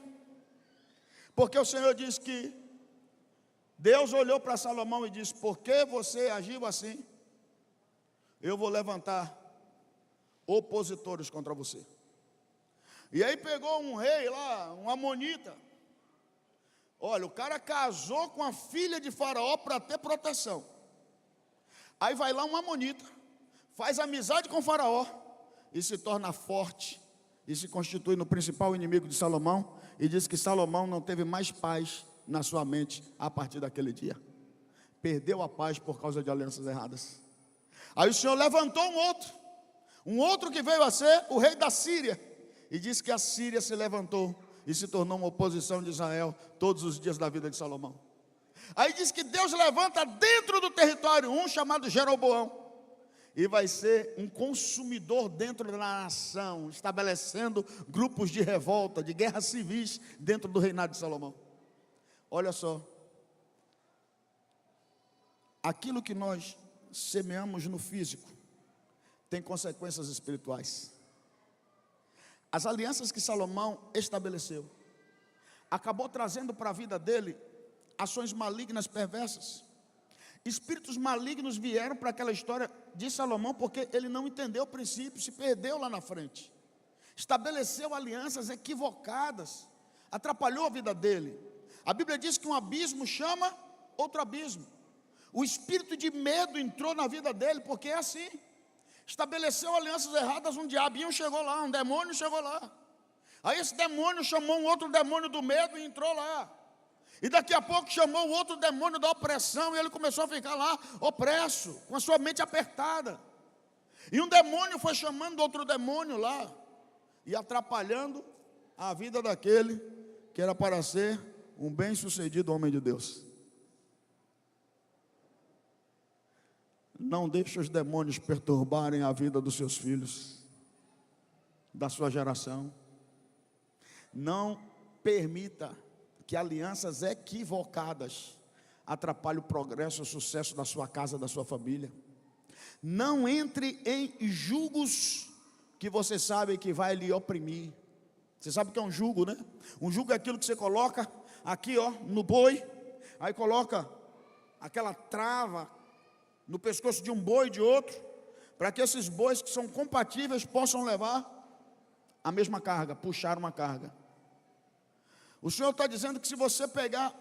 Porque o Senhor diz que Deus olhou para Salomão e disse: por que você agiu assim? Eu vou levantar opositores contra você. E aí pegou um rei lá, um amonita. Olha, o cara casou com a filha de Faraó para ter proteção. Aí vai lá um amonita, faz amizade com Faraó e se torna forte e se constitui no principal inimigo de Salomão. E diz que Salomão não teve mais paz na sua mente a partir daquele dia. Perdeu a paz por causa de alianças erradas. Aí o Senhor levantou um outro que veio a ser o rei da Síria. E diz que a Síria se levantou e se tornou uma oposição de Israel todos os dias da vida de Salomão. Aí diz que Deus levanta dentro do território um chamado Jeroboão. E vai ser um consumidor dentro da nação, estabelecendo grupos de revolta, de guerras civis dentro do reinado de Salomão. Olha só, aquilo que nós semeamos no físico tem consequências espirituais. As alianças que Salomão estabeleceu acabou trazendo para a vida dele ações malignas, perversas. Espíritos malignos vieram para aquela história de Salomão porque ele não entendeu o princípio, se perdeu lá na frente. Estabeleceu alianças equivocadas, atrapalhou a vida dele. A Bíblia diz que um abismo chama outro abismo. O espírito de medo entrou na vida dele, porque é assim. Estabeleceu alianças erradas, um diabinho chegou lá, um demônio chegou lá. Aí esse demônio chamou um outro demônio do medo e entrou lá. E daqui a pouco chamou o outro demônio da opressão e ele começou a ficar lá opresso, com a sua mente apertada. E um demônio foi chamando outro demônio lá e atrapalhando a vida daquele que era para ser um bem-sucedido homem de Deus. Não deixe os demônios perturbarem a vida dos seus filhos, da sua geração. Não permita que alianças equivocadas atrapalhem o progresso e o sucesso da sua casa, da sua família. Não entre em julgos que você sabe que vai lhe oprimir. Você sabe o que é um jugo, né? Um jugo é aquilo que você coloca aqui, ó, no boi, aí coloca aquela trava no pescoço de um boi e de outro, para que esses bois que são compatíveis possam levar a mesma carga, puxar uma carga. O Senhor está dizendo que se você pegar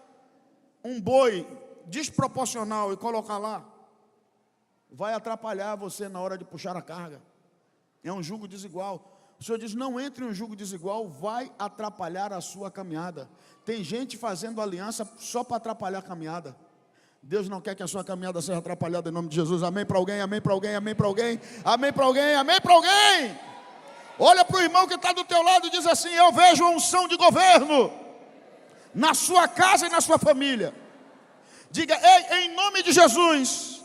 um boi desproporcional e colocar lá, vai atrapalhar você na hora de puxar a carga. É um jugo desigual. O Senhor diz: não entre em um jugo desigual, vai atrapalhar a sua caminhada. Tem gente fazendo aliança só para atrapalhar a caminhada. Deus não quer que a sua caminhada seja atrapalhada em nome de Jesus. Amém para alguém, amém para alguém, amém para alguém, amém para alguém, amém para alguém. Olha para o irmão que está do teu lado e diz assim: eu vejo a unção de governo na sua casa e na sua família. Diga: ei, em nome de Jesus.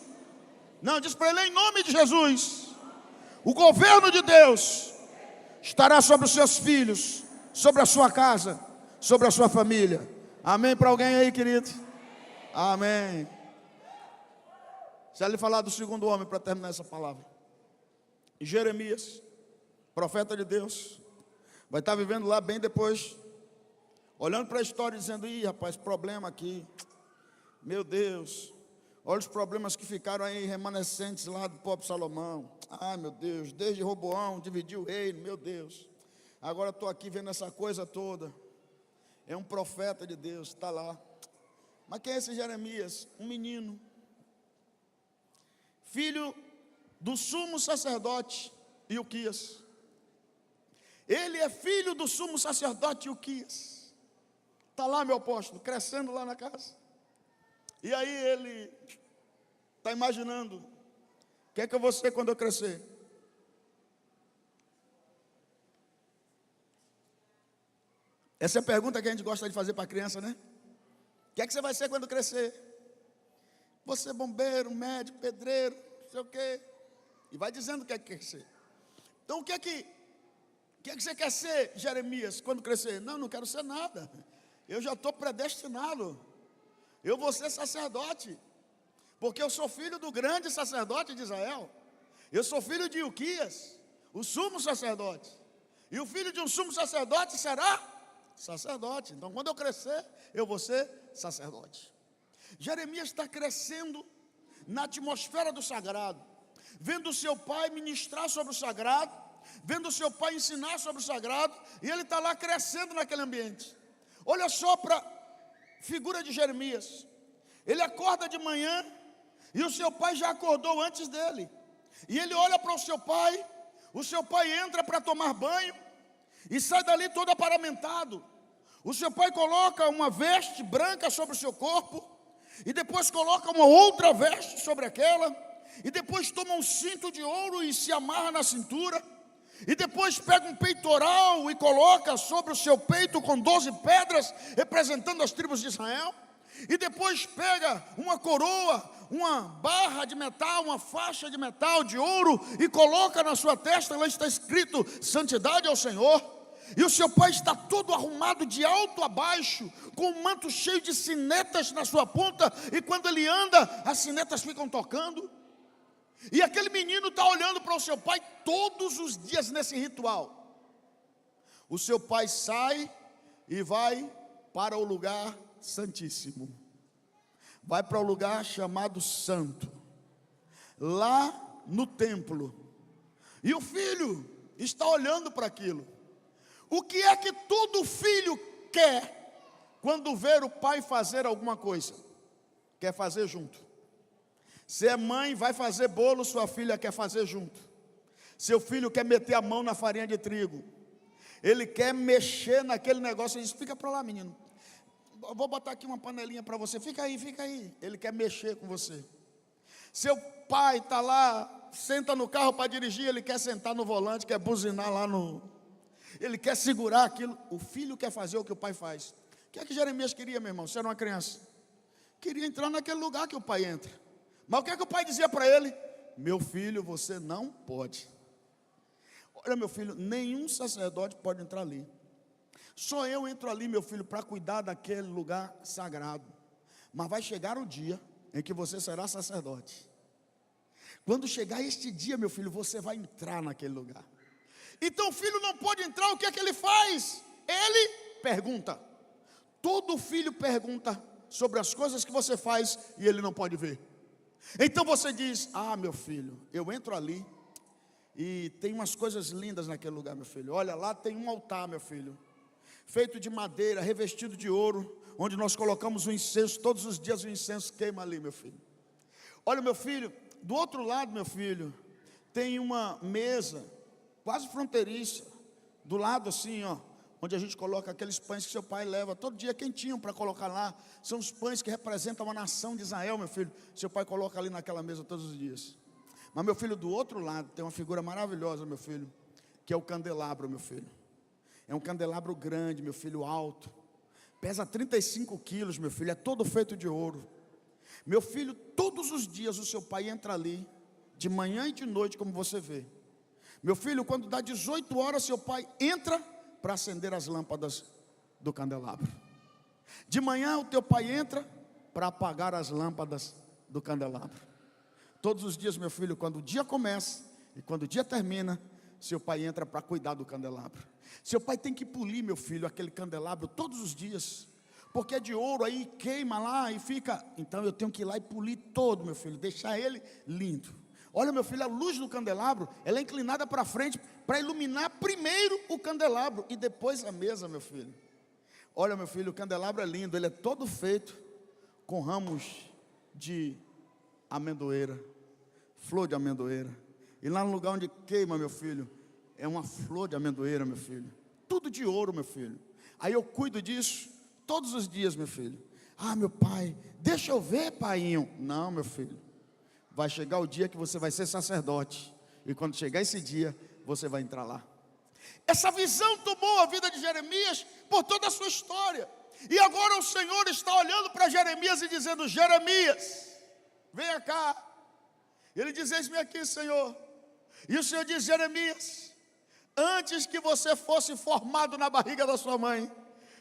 Não, diz para ele: em nome de Jesus, o governo de Deus estará sobre os seus filhos, sobre a sua casa, sobre a sua família. Amém para alguém aí, querido? Amém. Já lhe falar do segundo homem para terminar essa palavra. Jeremias, profeta de Deus, vai estar vivendo lá bem depois, olhando para a história, dizendo: ih, rapaz, problema aqui, meu Deus, olha os problemas que ficaram aí remanescentes lá do pobre Salomão. Ai, meu Deus, desde Roboão dividiu o reino, meu Deus, agora estou aqui vendo essa coisa toda. É um profeta de Deus, está lá. Mas quem é esse Jeremias? Um menino, filho do sumo sacerdote Ilquias. Ele é filho do sumo sacerdote Ilquias. Está lá, meu apóstolo, crescendo lá na casa. E aí ele está imaginando: o que é que eu vou ser quando eu crescer? Essa é a pergunta que a gente gosta de fazer para a criança, né? O que é que você vai ser quando crescer? Vou ser bombeiro, médico, pedreiro, não sei o quê. E vai dizendo o que é que quer ser. Então o que é que você quer ser, Jeremias, quando crescer? Não, não quero ser nada. Eu já estou predestinado. Eu vou ser sacerdote. Porque eu sou filho do grande sacerdote de Israel. Eu sou filho de Ilquias, o sumo sacerdote. E o filho de um sumo sacerdote será sacerdote. Então quando eu crescer, eu vou ser sacerdote. Jeremias está crescendo na atmosfera do sagrado, vendo o seu pai ministrar sobre o sagrado, vendo o seu pai ensinar sobre o sagrado, e ele está lá crescendo naquele ambiente. Olha só para a figura de Jeremias. Ele acorda de manhã, e o seu pai já acordou antes dele, e ele olha para o seu pai entra para tomar banho, e sai dali todo aparamentado. O seu pai coloca uma veste branca sobre o seu corpo, e depois coloca uma outra veste sobre aquela, e depois toma um cinto de ouro e se amarra na cintura, e depois pega um peitoral e coloca sobre o seu peito com 12 pedras, representando as tribos de Israel, e depois pega uma coroa, uma barra de metal, uma faixa de metal de ouro, e coloca na sua testa. Lá está escrito: santidade ao Senhor. E o seu pai está todo arrumado de alto a baixo, com um manto cheio de sinetas na sua ponta, e quando ele anda, as sinetas ficam tocando. E aquele menino está olhando para o seu pai todos os dias nesse ritual. O seu pai sai e vai para o lugar santíssimo, vai para o lugar chamado santo, lá no templo, e o filho está olhando para aquilo. O que é que todo filho quer quando vê o pai fazer alguma coisa? Quer fazer junto. Se é mãe, vai fazer bolo, sua filha quer fazer junto. Seu filho quer meter a mão na farinha de trigo, ele quer mexer naquele negócio. Ele diz: fica para lá, menino, eu vou botar aqui uma panelinha para você, fica aí. Ele quer mexer com você. Seu pai está lá, senta no carro para dirigir, ele quer sentar no volante, quer buzinar lá ele quer segurar aquilo. O filho quer fazer o que o pai faz. O que é que Jeremias queria, meu irmão? Você era uma criança, queria entrar naquele lugar que o pai entra. Mas o que é que o pai dizia para ele? Meu filho, você não pode. Olha, meu filho, nenhum sacerdote pode entrar ali. Só eu entro ali, meu filho, para cuidar daquele lugar sagrado. Mas vai chegar o dia em que você será sacerdote. Quando chegar este dia, meu filho, você vai entrar naquele lugar. Então o filho não pode entrar. O que é que ele faz? Ele pergunta. Todo filho pergunta sobre as coisas que você faz e ele não pode ver. Então você diz: ah, meu filho, eu entro ali e tem umas coisas lindas naquele lugar, meu filho. Olha, lá tem um altar, meu filho, feito de madeira, revestido de ouro, onde nós colocamos o incenso. Todos os dias o incenso queima ali, meu filho. Olha, meu filho, do outro lado, meu filho, tem uma mesa quase fronteiriça, do lado assim, ó, onde a gente coloca aqueles pães que seu pai leva todo dia quentinho para colocar lá. São os pães que representam a nação de Israel, meu filho. Seu pai coloca ali naquela mesa todos os dias. Mas, meu filho, do outro lado tem uma figura maravilhosa, meu filho, que é o candelabro, meu filho. É um candelabro grande, meu filho, alto, pesa 35 quilos, meu filho, é todo feito de ouro. Meu filho, todos os dias o seu pai entra ali, de manhã e de noite, como você vê. Meu filho, quando dá 18 horas, seu pai entra para acender as lâmpadas do candelabro. De manhã o teu pai entra para apagar as lâmpadas do candelabro. Todos os dias, meu filho, quando o dia começa e quando o dia termina, seu pai entra para cuidar do candelabro. Seu pai tem que polir, meu filho, aquele candelabro todos os dias, porque é de ouro, aí queima lá e fica. Então eu tenho que ir lá e polir todo, meu filho, deixar ele lindo. Olha, meu filho, a luz do candelabro, ela é inclinada para frente, para iluminar primeiro o candelabro e depois a mesa, meu filho. Olha, meu filho, o candelabro é lindo, ele é todo feito com ramos de amendoeira, flor de amendoeira. E lá no lugar onde queima, meu filho, é uma flor de amendoeira, meu filho. Tudo de ouro, meu filho. Aí eu cuido disso todos os dias, meu filho. Ah, meu pai, deixa eu ver, paiinho. Não, meu filho. Vai chegar o dia que você vai ser sacerdote. E quando chegar esse dia, você vai entrar lá. Essa visão tomou a vida de Jeremias por toda a sua história. E agora o Senhor está olhando para Jeremias e dizendo: Jeremias, venha cá. Ele diz: eis-me aqui, Senhor. E o Senhor diz: Jeremias, antes que você fosse formado na barriga da sua mãe,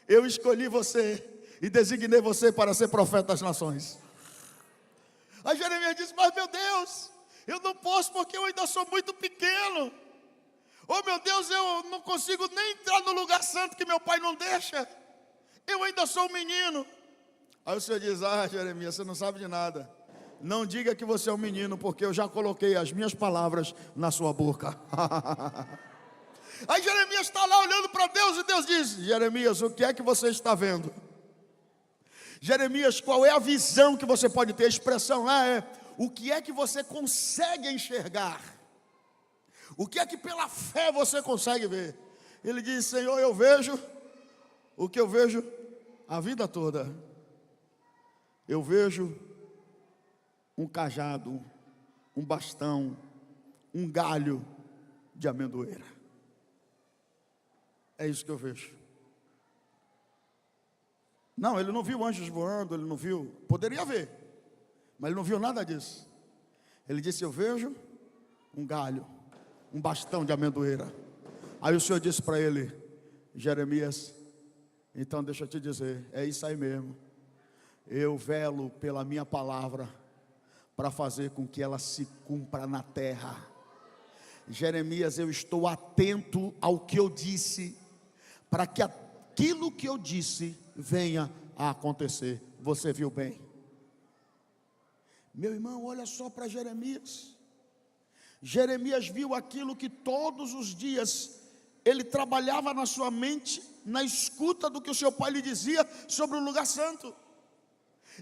eu escolhi você e designei você para ser profeta das nações. Aí Jeremias diz: mas meu Deus, eu não posso porque eu ainda sou muito pequeno. Oh meu Deus, eu não consigo nem entrar no lugar santo que meu pai não deixa. Eu ainda sou um menino. Aí o Senhor diz: ah, Jeremias, você não sabe de nada. Não diga que você é um menino, porque eu já coloquei as minhas palavras na sua boca. Aí Jeremias está lá olhando para Deus e Deus diz: Jeremias, o que é que você está vendo? Jeremias, qual é a visão que você pode ter? A expressão lá é: o que é que você consegue enxergar? O que é que pela fé você consegue ver? Ele diz: Senhor, eu vejo o que eu vejo a vida toda. Eu vejo um cajado, um bastão, um galho de amendoeira. É isso que eu vejo. Não, ele não viu anjos voando, ele não viu, poderia ver, mas ele não viu nada disso. Ele disse: eu vejo um galho, um bastão de amendoeira. Aí o Senhor disse para ele: Jeremias, então deixa eu te dizer, é isso aí mesmo. Eu velo pela minha palavra para fazer com que ela se cumpra na terra. Jeremias, eu estou atento ao que eu disse, para que aquilo que eu disse venha a acontecer. Você viu bem? Meu irmão, olha só para Jeremias. Jeremias viu aquilo que todos os dias ele trabalhava na sua mente, na escuta do que o seu pai lhe dizia sobre o lugar santo.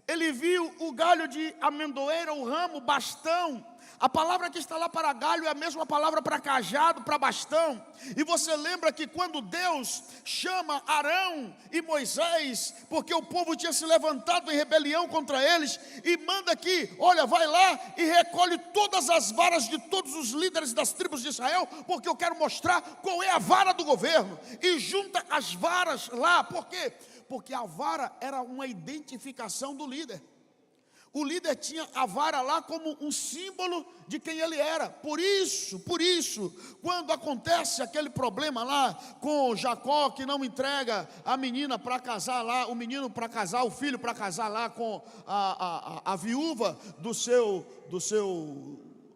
Ele viu o galho de amendoeira, o ramo, bastão. A palavra que está lá para galho é a mesma palavra para cajado, para bastão. E você lembra que quando Deus chama Arão e Moisés, porque o povo tinha se levantado em rebelião contra eles, e manda aqui: olha, vai lá e recolhe todas as varas de todos os líderes das tribos de Israel, porque eu quero mostrar qual é a vara do governo. E junta as varas lá. Por quê? Porque a vara era uma identificação do líder. O líder tinha a vara lá como um símbolo de quem ele era. Por isso, quando acontece aquele problema lá com Jacó, que não entrega a menina para casar lá, o menino para casar, o filho para casar lá com a viúva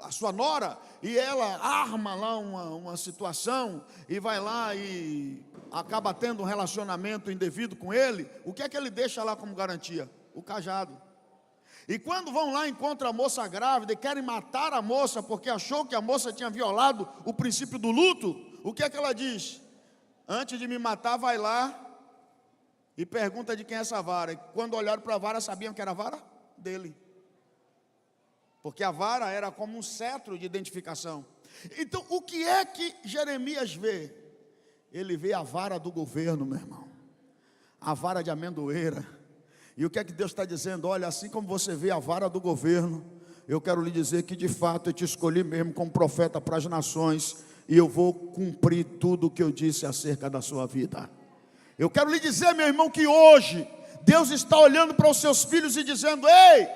a sua nora, e ela arma lá uma situação, e vai lá e acaba tendo um relacionamento indevido com ele. O que é que ele deixa lá como garantia? O cajado. E quando vão lá, encontram a moça grávida e querem matar a moça, porque achou que a moça tinha violado o princípio do luto, o que é que ela diz? Antes de me matar, vai lá e pergunta de quem é essa vara. E quando olharam para a vara, sabiam que era a vara dele. Porque a vara era como um cetro de identificação. Então, o que é que Jeremias vê? Ele vê a vara do governo, meu irmão. A vara de amendoeira. E o que é que Deus está dizendo? Olha, assim como você vê a vara do governo, eu quero lhe dizer que de fato eu te escolhi mesmo como profeta para as nações, e eu vou cumprir tudo o que eu disse acerca da sua vida. Eu quero lhe dizer, meu irmão, que hoje Deus está olhando para os seus filhos e dizendo: ei,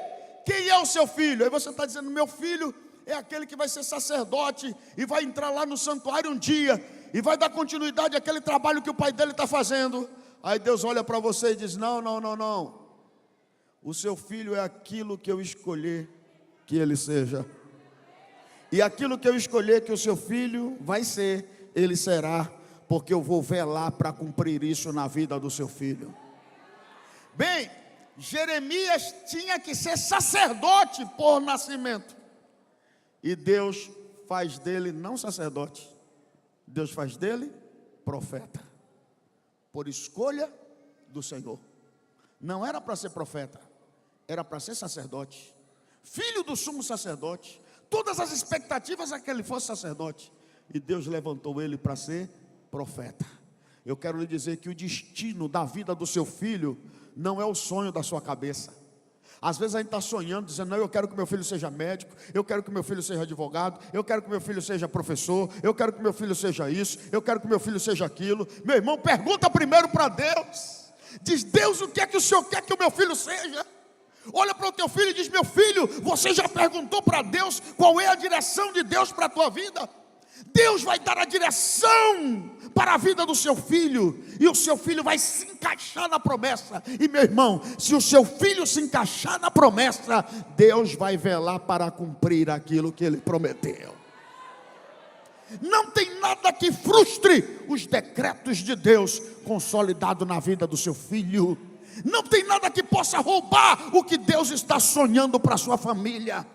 quem é o seu filho? Aí você está dizendo: meu filho é aquele que vai ser sacerdote e vai entrar lá no santuário um dia e vai dar continuidade àquele trabalho que o pai dele está fazendo. Aí Deus olha para você e diz: não. O seu filho é aquilo que eu escolher que ele seja. E aquilo que eu escolher que o seu filho vai ser, ele será, porque eu vou velar para cumprir isso na vida do seu filho. Bem, Jeremias tinha que ser sacerdote por nascimento. E Deus faz dele não sacerdote, Deus faz dele profeta, por escolha do Senhor. Não era para ser profeta, era para ser sacerdote, filho do sumo sacerdote, Todas as expectativas é que ele fosse sacerdote. E Deus levantou ele para ser profeta. Eu quero lhe dizer que o destino da vida do seu filho não é o sonho da sua cabeça. Às vezes a gente está sonhando, dizendo, não, eu quero que meu filho seja médico, eu quero que meu filho seja advogado, eu quero que meu filho seja professor, eu quero que meu filho seja isso, eu quero que meu filho seja aquilo. Meu irmão, pergunta primeiro para Deus. Diz, Deus, o que é que o Senhor quer que o meu filho seja? Olha para o teu filho e diz, meu filho, você já perguntou para Deus qual é a direção de Deus para a tua vida? Deus vai dar a direção para a vida do seu filho, e o seu filho vai se encaixar na promessa. E meu irmão, se o seu filho se encaixar na promessa, Deus vai velar para cumprir aquilo que ele prometeu. Não tem nada que frustre os decretos de Deus consolidado na vida do seu filho. Não tem nada que possa roubar o que Deus está sonhando para a sua família.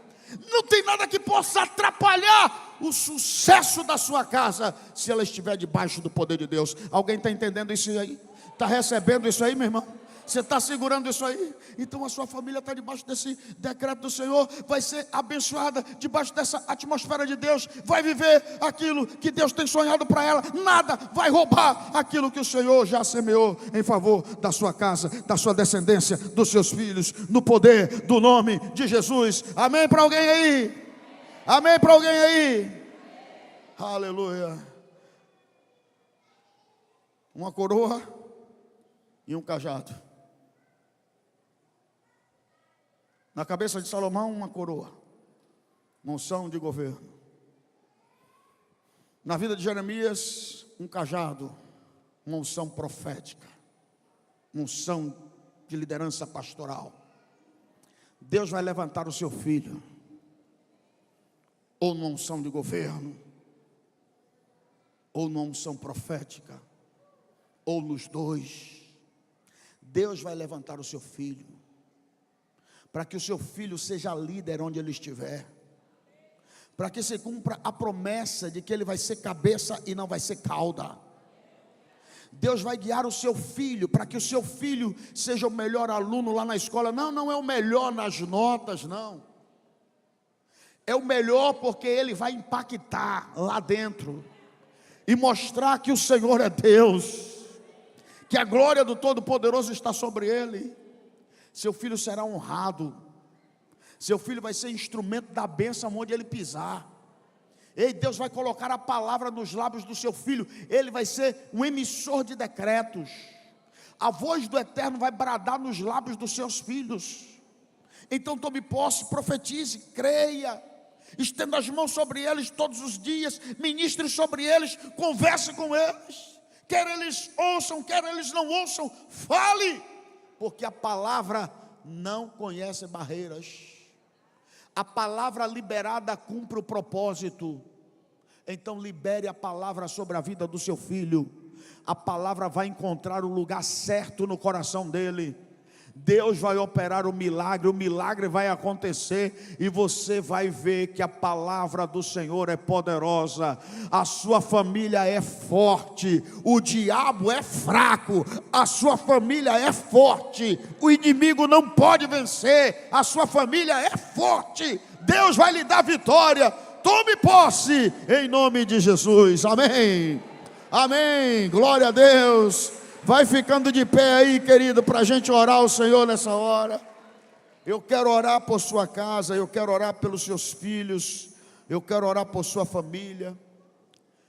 Não tem nada que possa atrapalhar o sucesso da sua casa, se ela estiver debaixo do poder de Deus. Alguém está entendendo isso aí? Está recebendo isso aí, meu irmão? Você está segurando isso aí? Então a sua família está debaixo desse decreto do Senhor, vai ser abençoada debaixo dessa atmosfera de Deus, vai viver aquilo que Deus tem sonhado para ela. Nada vai roubar aquilo que o Senhor já semeou em favor da sua casa, da sua descendência, dos seus filhos, no poder do nome de Jesus. Amém para alguém aí? Amém para alguém aí? Aleluia. Uma coroa e um cajado. Na cabeça de Salomão, uma coroa, uma unção de governo. Na vida de Jeremias, um cajado, uma unção profética, uma unção de liderança pastoral. Deus vai levantar o seu filho, ou numa unção de governo, ou numa unção profética, ou nos dois. Deus vai levantar o seu filho, para que o seu filho seja líder onde ele estiver, para que se cumpra a promessa de que ele vai ser cabeça e não vai ser cauda. Deus vai guiar o seu filho, para que o seu filho seja o melhor aluno lá na escola. Não é o melhor nas notas, não. É o melhor porque ele vai impactar lá dentro e mostrar que o Senhor é Deus, que a glória do Todo-Poderoso está sobre ele. Seu filho será honrado. Seu filho vai ser instrumento da bênção onde ele pisar. Ei, Deus vai colocar a palavra nos lábios do seu filho. Ele vai ser um emissor de decretos. A voz do Eterno vai bradar nos lábios dos seus filhos. Então tome posse, profetize, creia, estenda as mãos sobre eles todos os dias, ministre sobre eles, converse com eles. Quer eles ouçam, quer eles não ouçam, fale. Porque a palavra não conhece barreiras. A palavra liberada cumpre o propósito. Então libere a palavra sobre a vida do seu filho. A palavra vai encontrar o lugar certo no coração dele. Deus vai operar o milagre vai acontecer, e você vai ver que a palavra do Senhor é poderosa. A sua família é forte, o diabo é fraco, a sua família é forte, o inimigo não pode vencer, a sua família é forte, Deus vai lhe dar vitória. Tome posse em nome de Jesus, amém, amém, glória a Deus. Vai ficando de pé aí, querido, para a gente orar ao Senhor nessa hora. Eu quero orar por sua casa, eu quero orar pelos seus filhos, eu quero orar por sua família,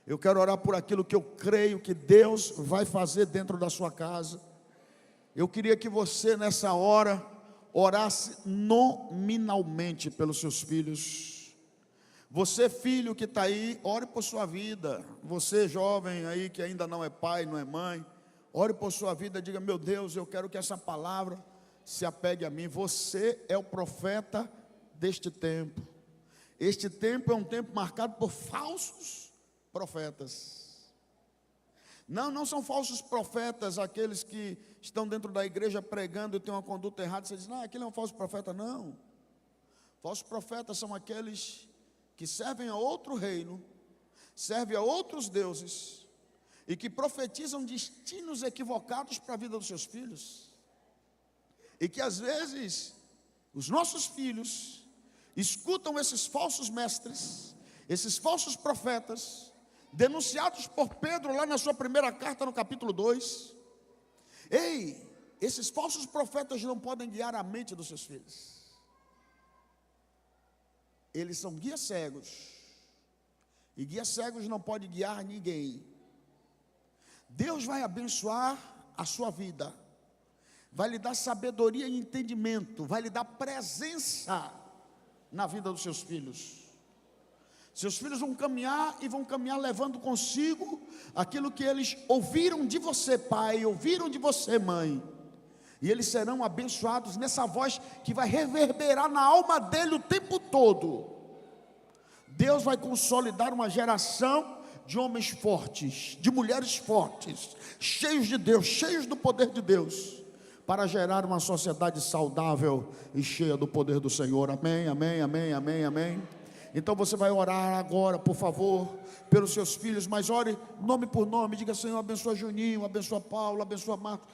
eu quero orar por aquilo que eu creio que Deus vai fazer dentro da sua casa. Eu queria que você nessa hora orasse nominalmente pelos seus filhos. Você, filho que está aí, ore por sua vida. Você, jovem aí que ainda não é pai, não é mãe, ore por sua vida, diga, meu Deus, eu quero que essa palavra se apegue a mim. Você é o profeta deste tempo. Este tempo é um tempo marcado por falsos profetas. Não são falsos profetas aqueles que estão dentro da igreja pregando e têm uma conduta errada. Você diz, não, aquele é um falso profeta. Não. Falsos profetas são aqueles que servem a outro reino, servem a outros deuses, e que profetizam destinos equivocados para a vida dos seus filhos. E que às vezes os nossos filhos, escutam esses falsos mestres, esses falsos profetas, denunciados por Pedro lá na sua primeira carta, no capítulo 2. Ei, esses falsos profetas não podem guiar a mente dos seus filhos. Eles são guias cegos, e guias cegos não podem guiar ninguém. Deus vai abençoar a sua vida, vai lhe dar sabedoria e entendimento, vai lhe dar presença na vida dos seus filhos. Seus filhos vão caminhar e vão caminhar levando consigo aquilo que eles ouviram de você, pai, ouviram de você, mãe. E eles serão abençoados nessa voz que vai reverberar na alma dele o tempo todo. Deus vai consolidar uma geração de homens fortes, de mulheres fortes, cheios de Deus, cheios do poder de Deus, para gerar uma sociedade saudável e cheia do poder do Senhor. Amém, amém, amém, amém, amém. Então você vai orar agora, por favor, pelos seus filhos, mas ore nome por nome. Diga: Senhor, abençoa Juninho, abençoa Paulo, abençoa Marcos.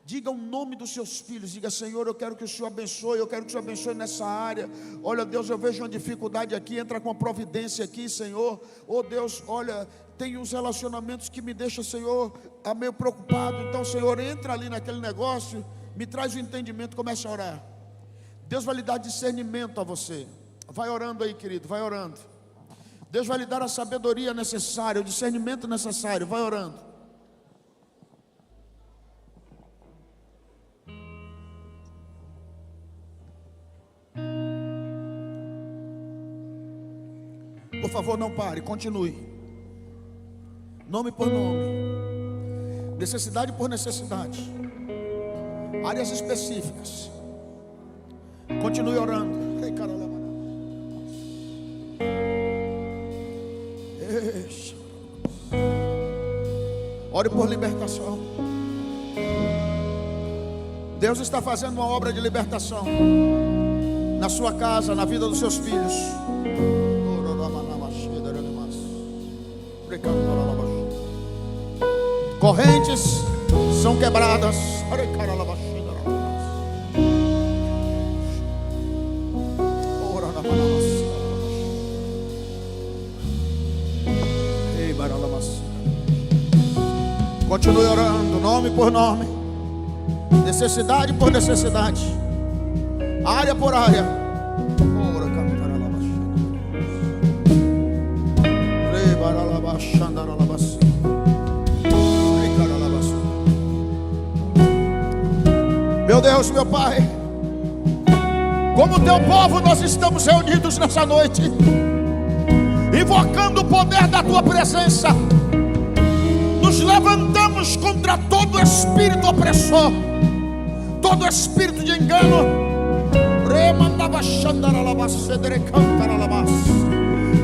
Diga o nome dos seus filhos. Diga: Senhor, eu quero que o Senhor abençoe, eu quero que o Senhor abençoe nessa área. Olha, Deus, eu vejo uma dificuldade aqui, entra com a providência aqui, Senhor. Oh Deus, olha, tem uns relacionamentos que me deixam, Senhor, meio preocupado. Então, Senhor, entra ali naquele negócio, me traz o entendimento, comece a orar. Deus vai lhe dar discernimento a você. Vai orando aí, querido, vai orando. Deus vai lhe dar a sabedoria necessária, o discernimento necessário. Vai orando. Por favor, não pare, continue. Nome por nome, necessidade por necessidade, áreas específicas. Continue orando. Ore por libertação. Deus está fazendo uma obra de libertação na sua casa, na vida dos seus filhos. Correntes são quebradas. Continue orando, nome por nome, necessidade por necessidade, área por área. Meu Deus, meu Pai, como teu povo, nós estamos reunidos nessa noite, invocando o poder da tua presença. Nos levantamos contra todo espírito opressor, todo espírito de engano.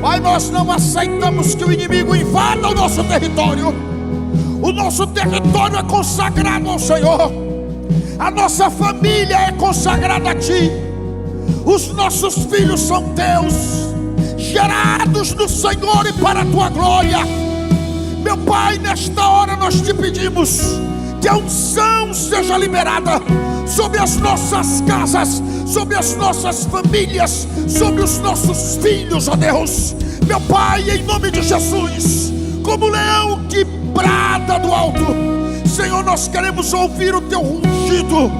Pai, nós não aceitamos que o inimigo invada o nosso território. O nosso território é consagrado ao Senhor. A nossa família é consagrada a Ti. Os nossos filhos são Teus, gerados do Senhor e para a Tua glória. Meu Pai, nesta hora nós te pedimos que a unção seja liberada sobre as nossas casas, sobre as nossas famílias, sobre os nossos filhos, ó Deus. Meu Pai, em nome de Jesus, como leão que brada do alto, Senhor, nós queremos ouvir o teu rugido,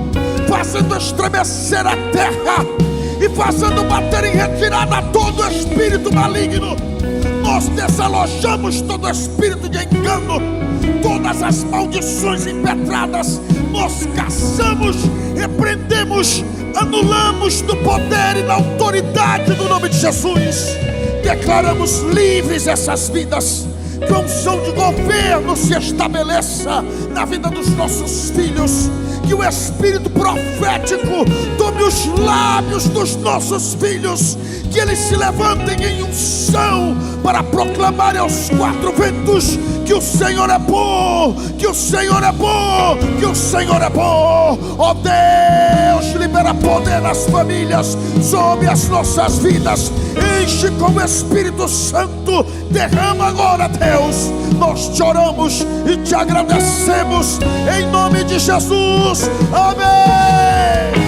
fazendo estremecer a terra e fazendo bater em retirada todo espírito maligno. Nós desalojamos todo espírito de engano, todas as maldições impetradas. Nós caçamos, repreendemos, anulamos no poder e na autoridade do nome de Jesus. Declaramos livres essas vidas. Que a unção de governo se estabeleça na vida dos nossos filhos. Que o espírito profético tome os lábios dos nossos filhos. Que eles se levantem em unção para proclamar aos quatro ventos que o Senhor é bom, que o Senhor é bom, que o Senhor é bom. Ó Deus, libera poder nas famílias, sobre as nossas vidas. Enche com o Espírito Santo. Derrama agora, Deus. Nós te oramos e te agradecemos em nome de Jesus. Amém.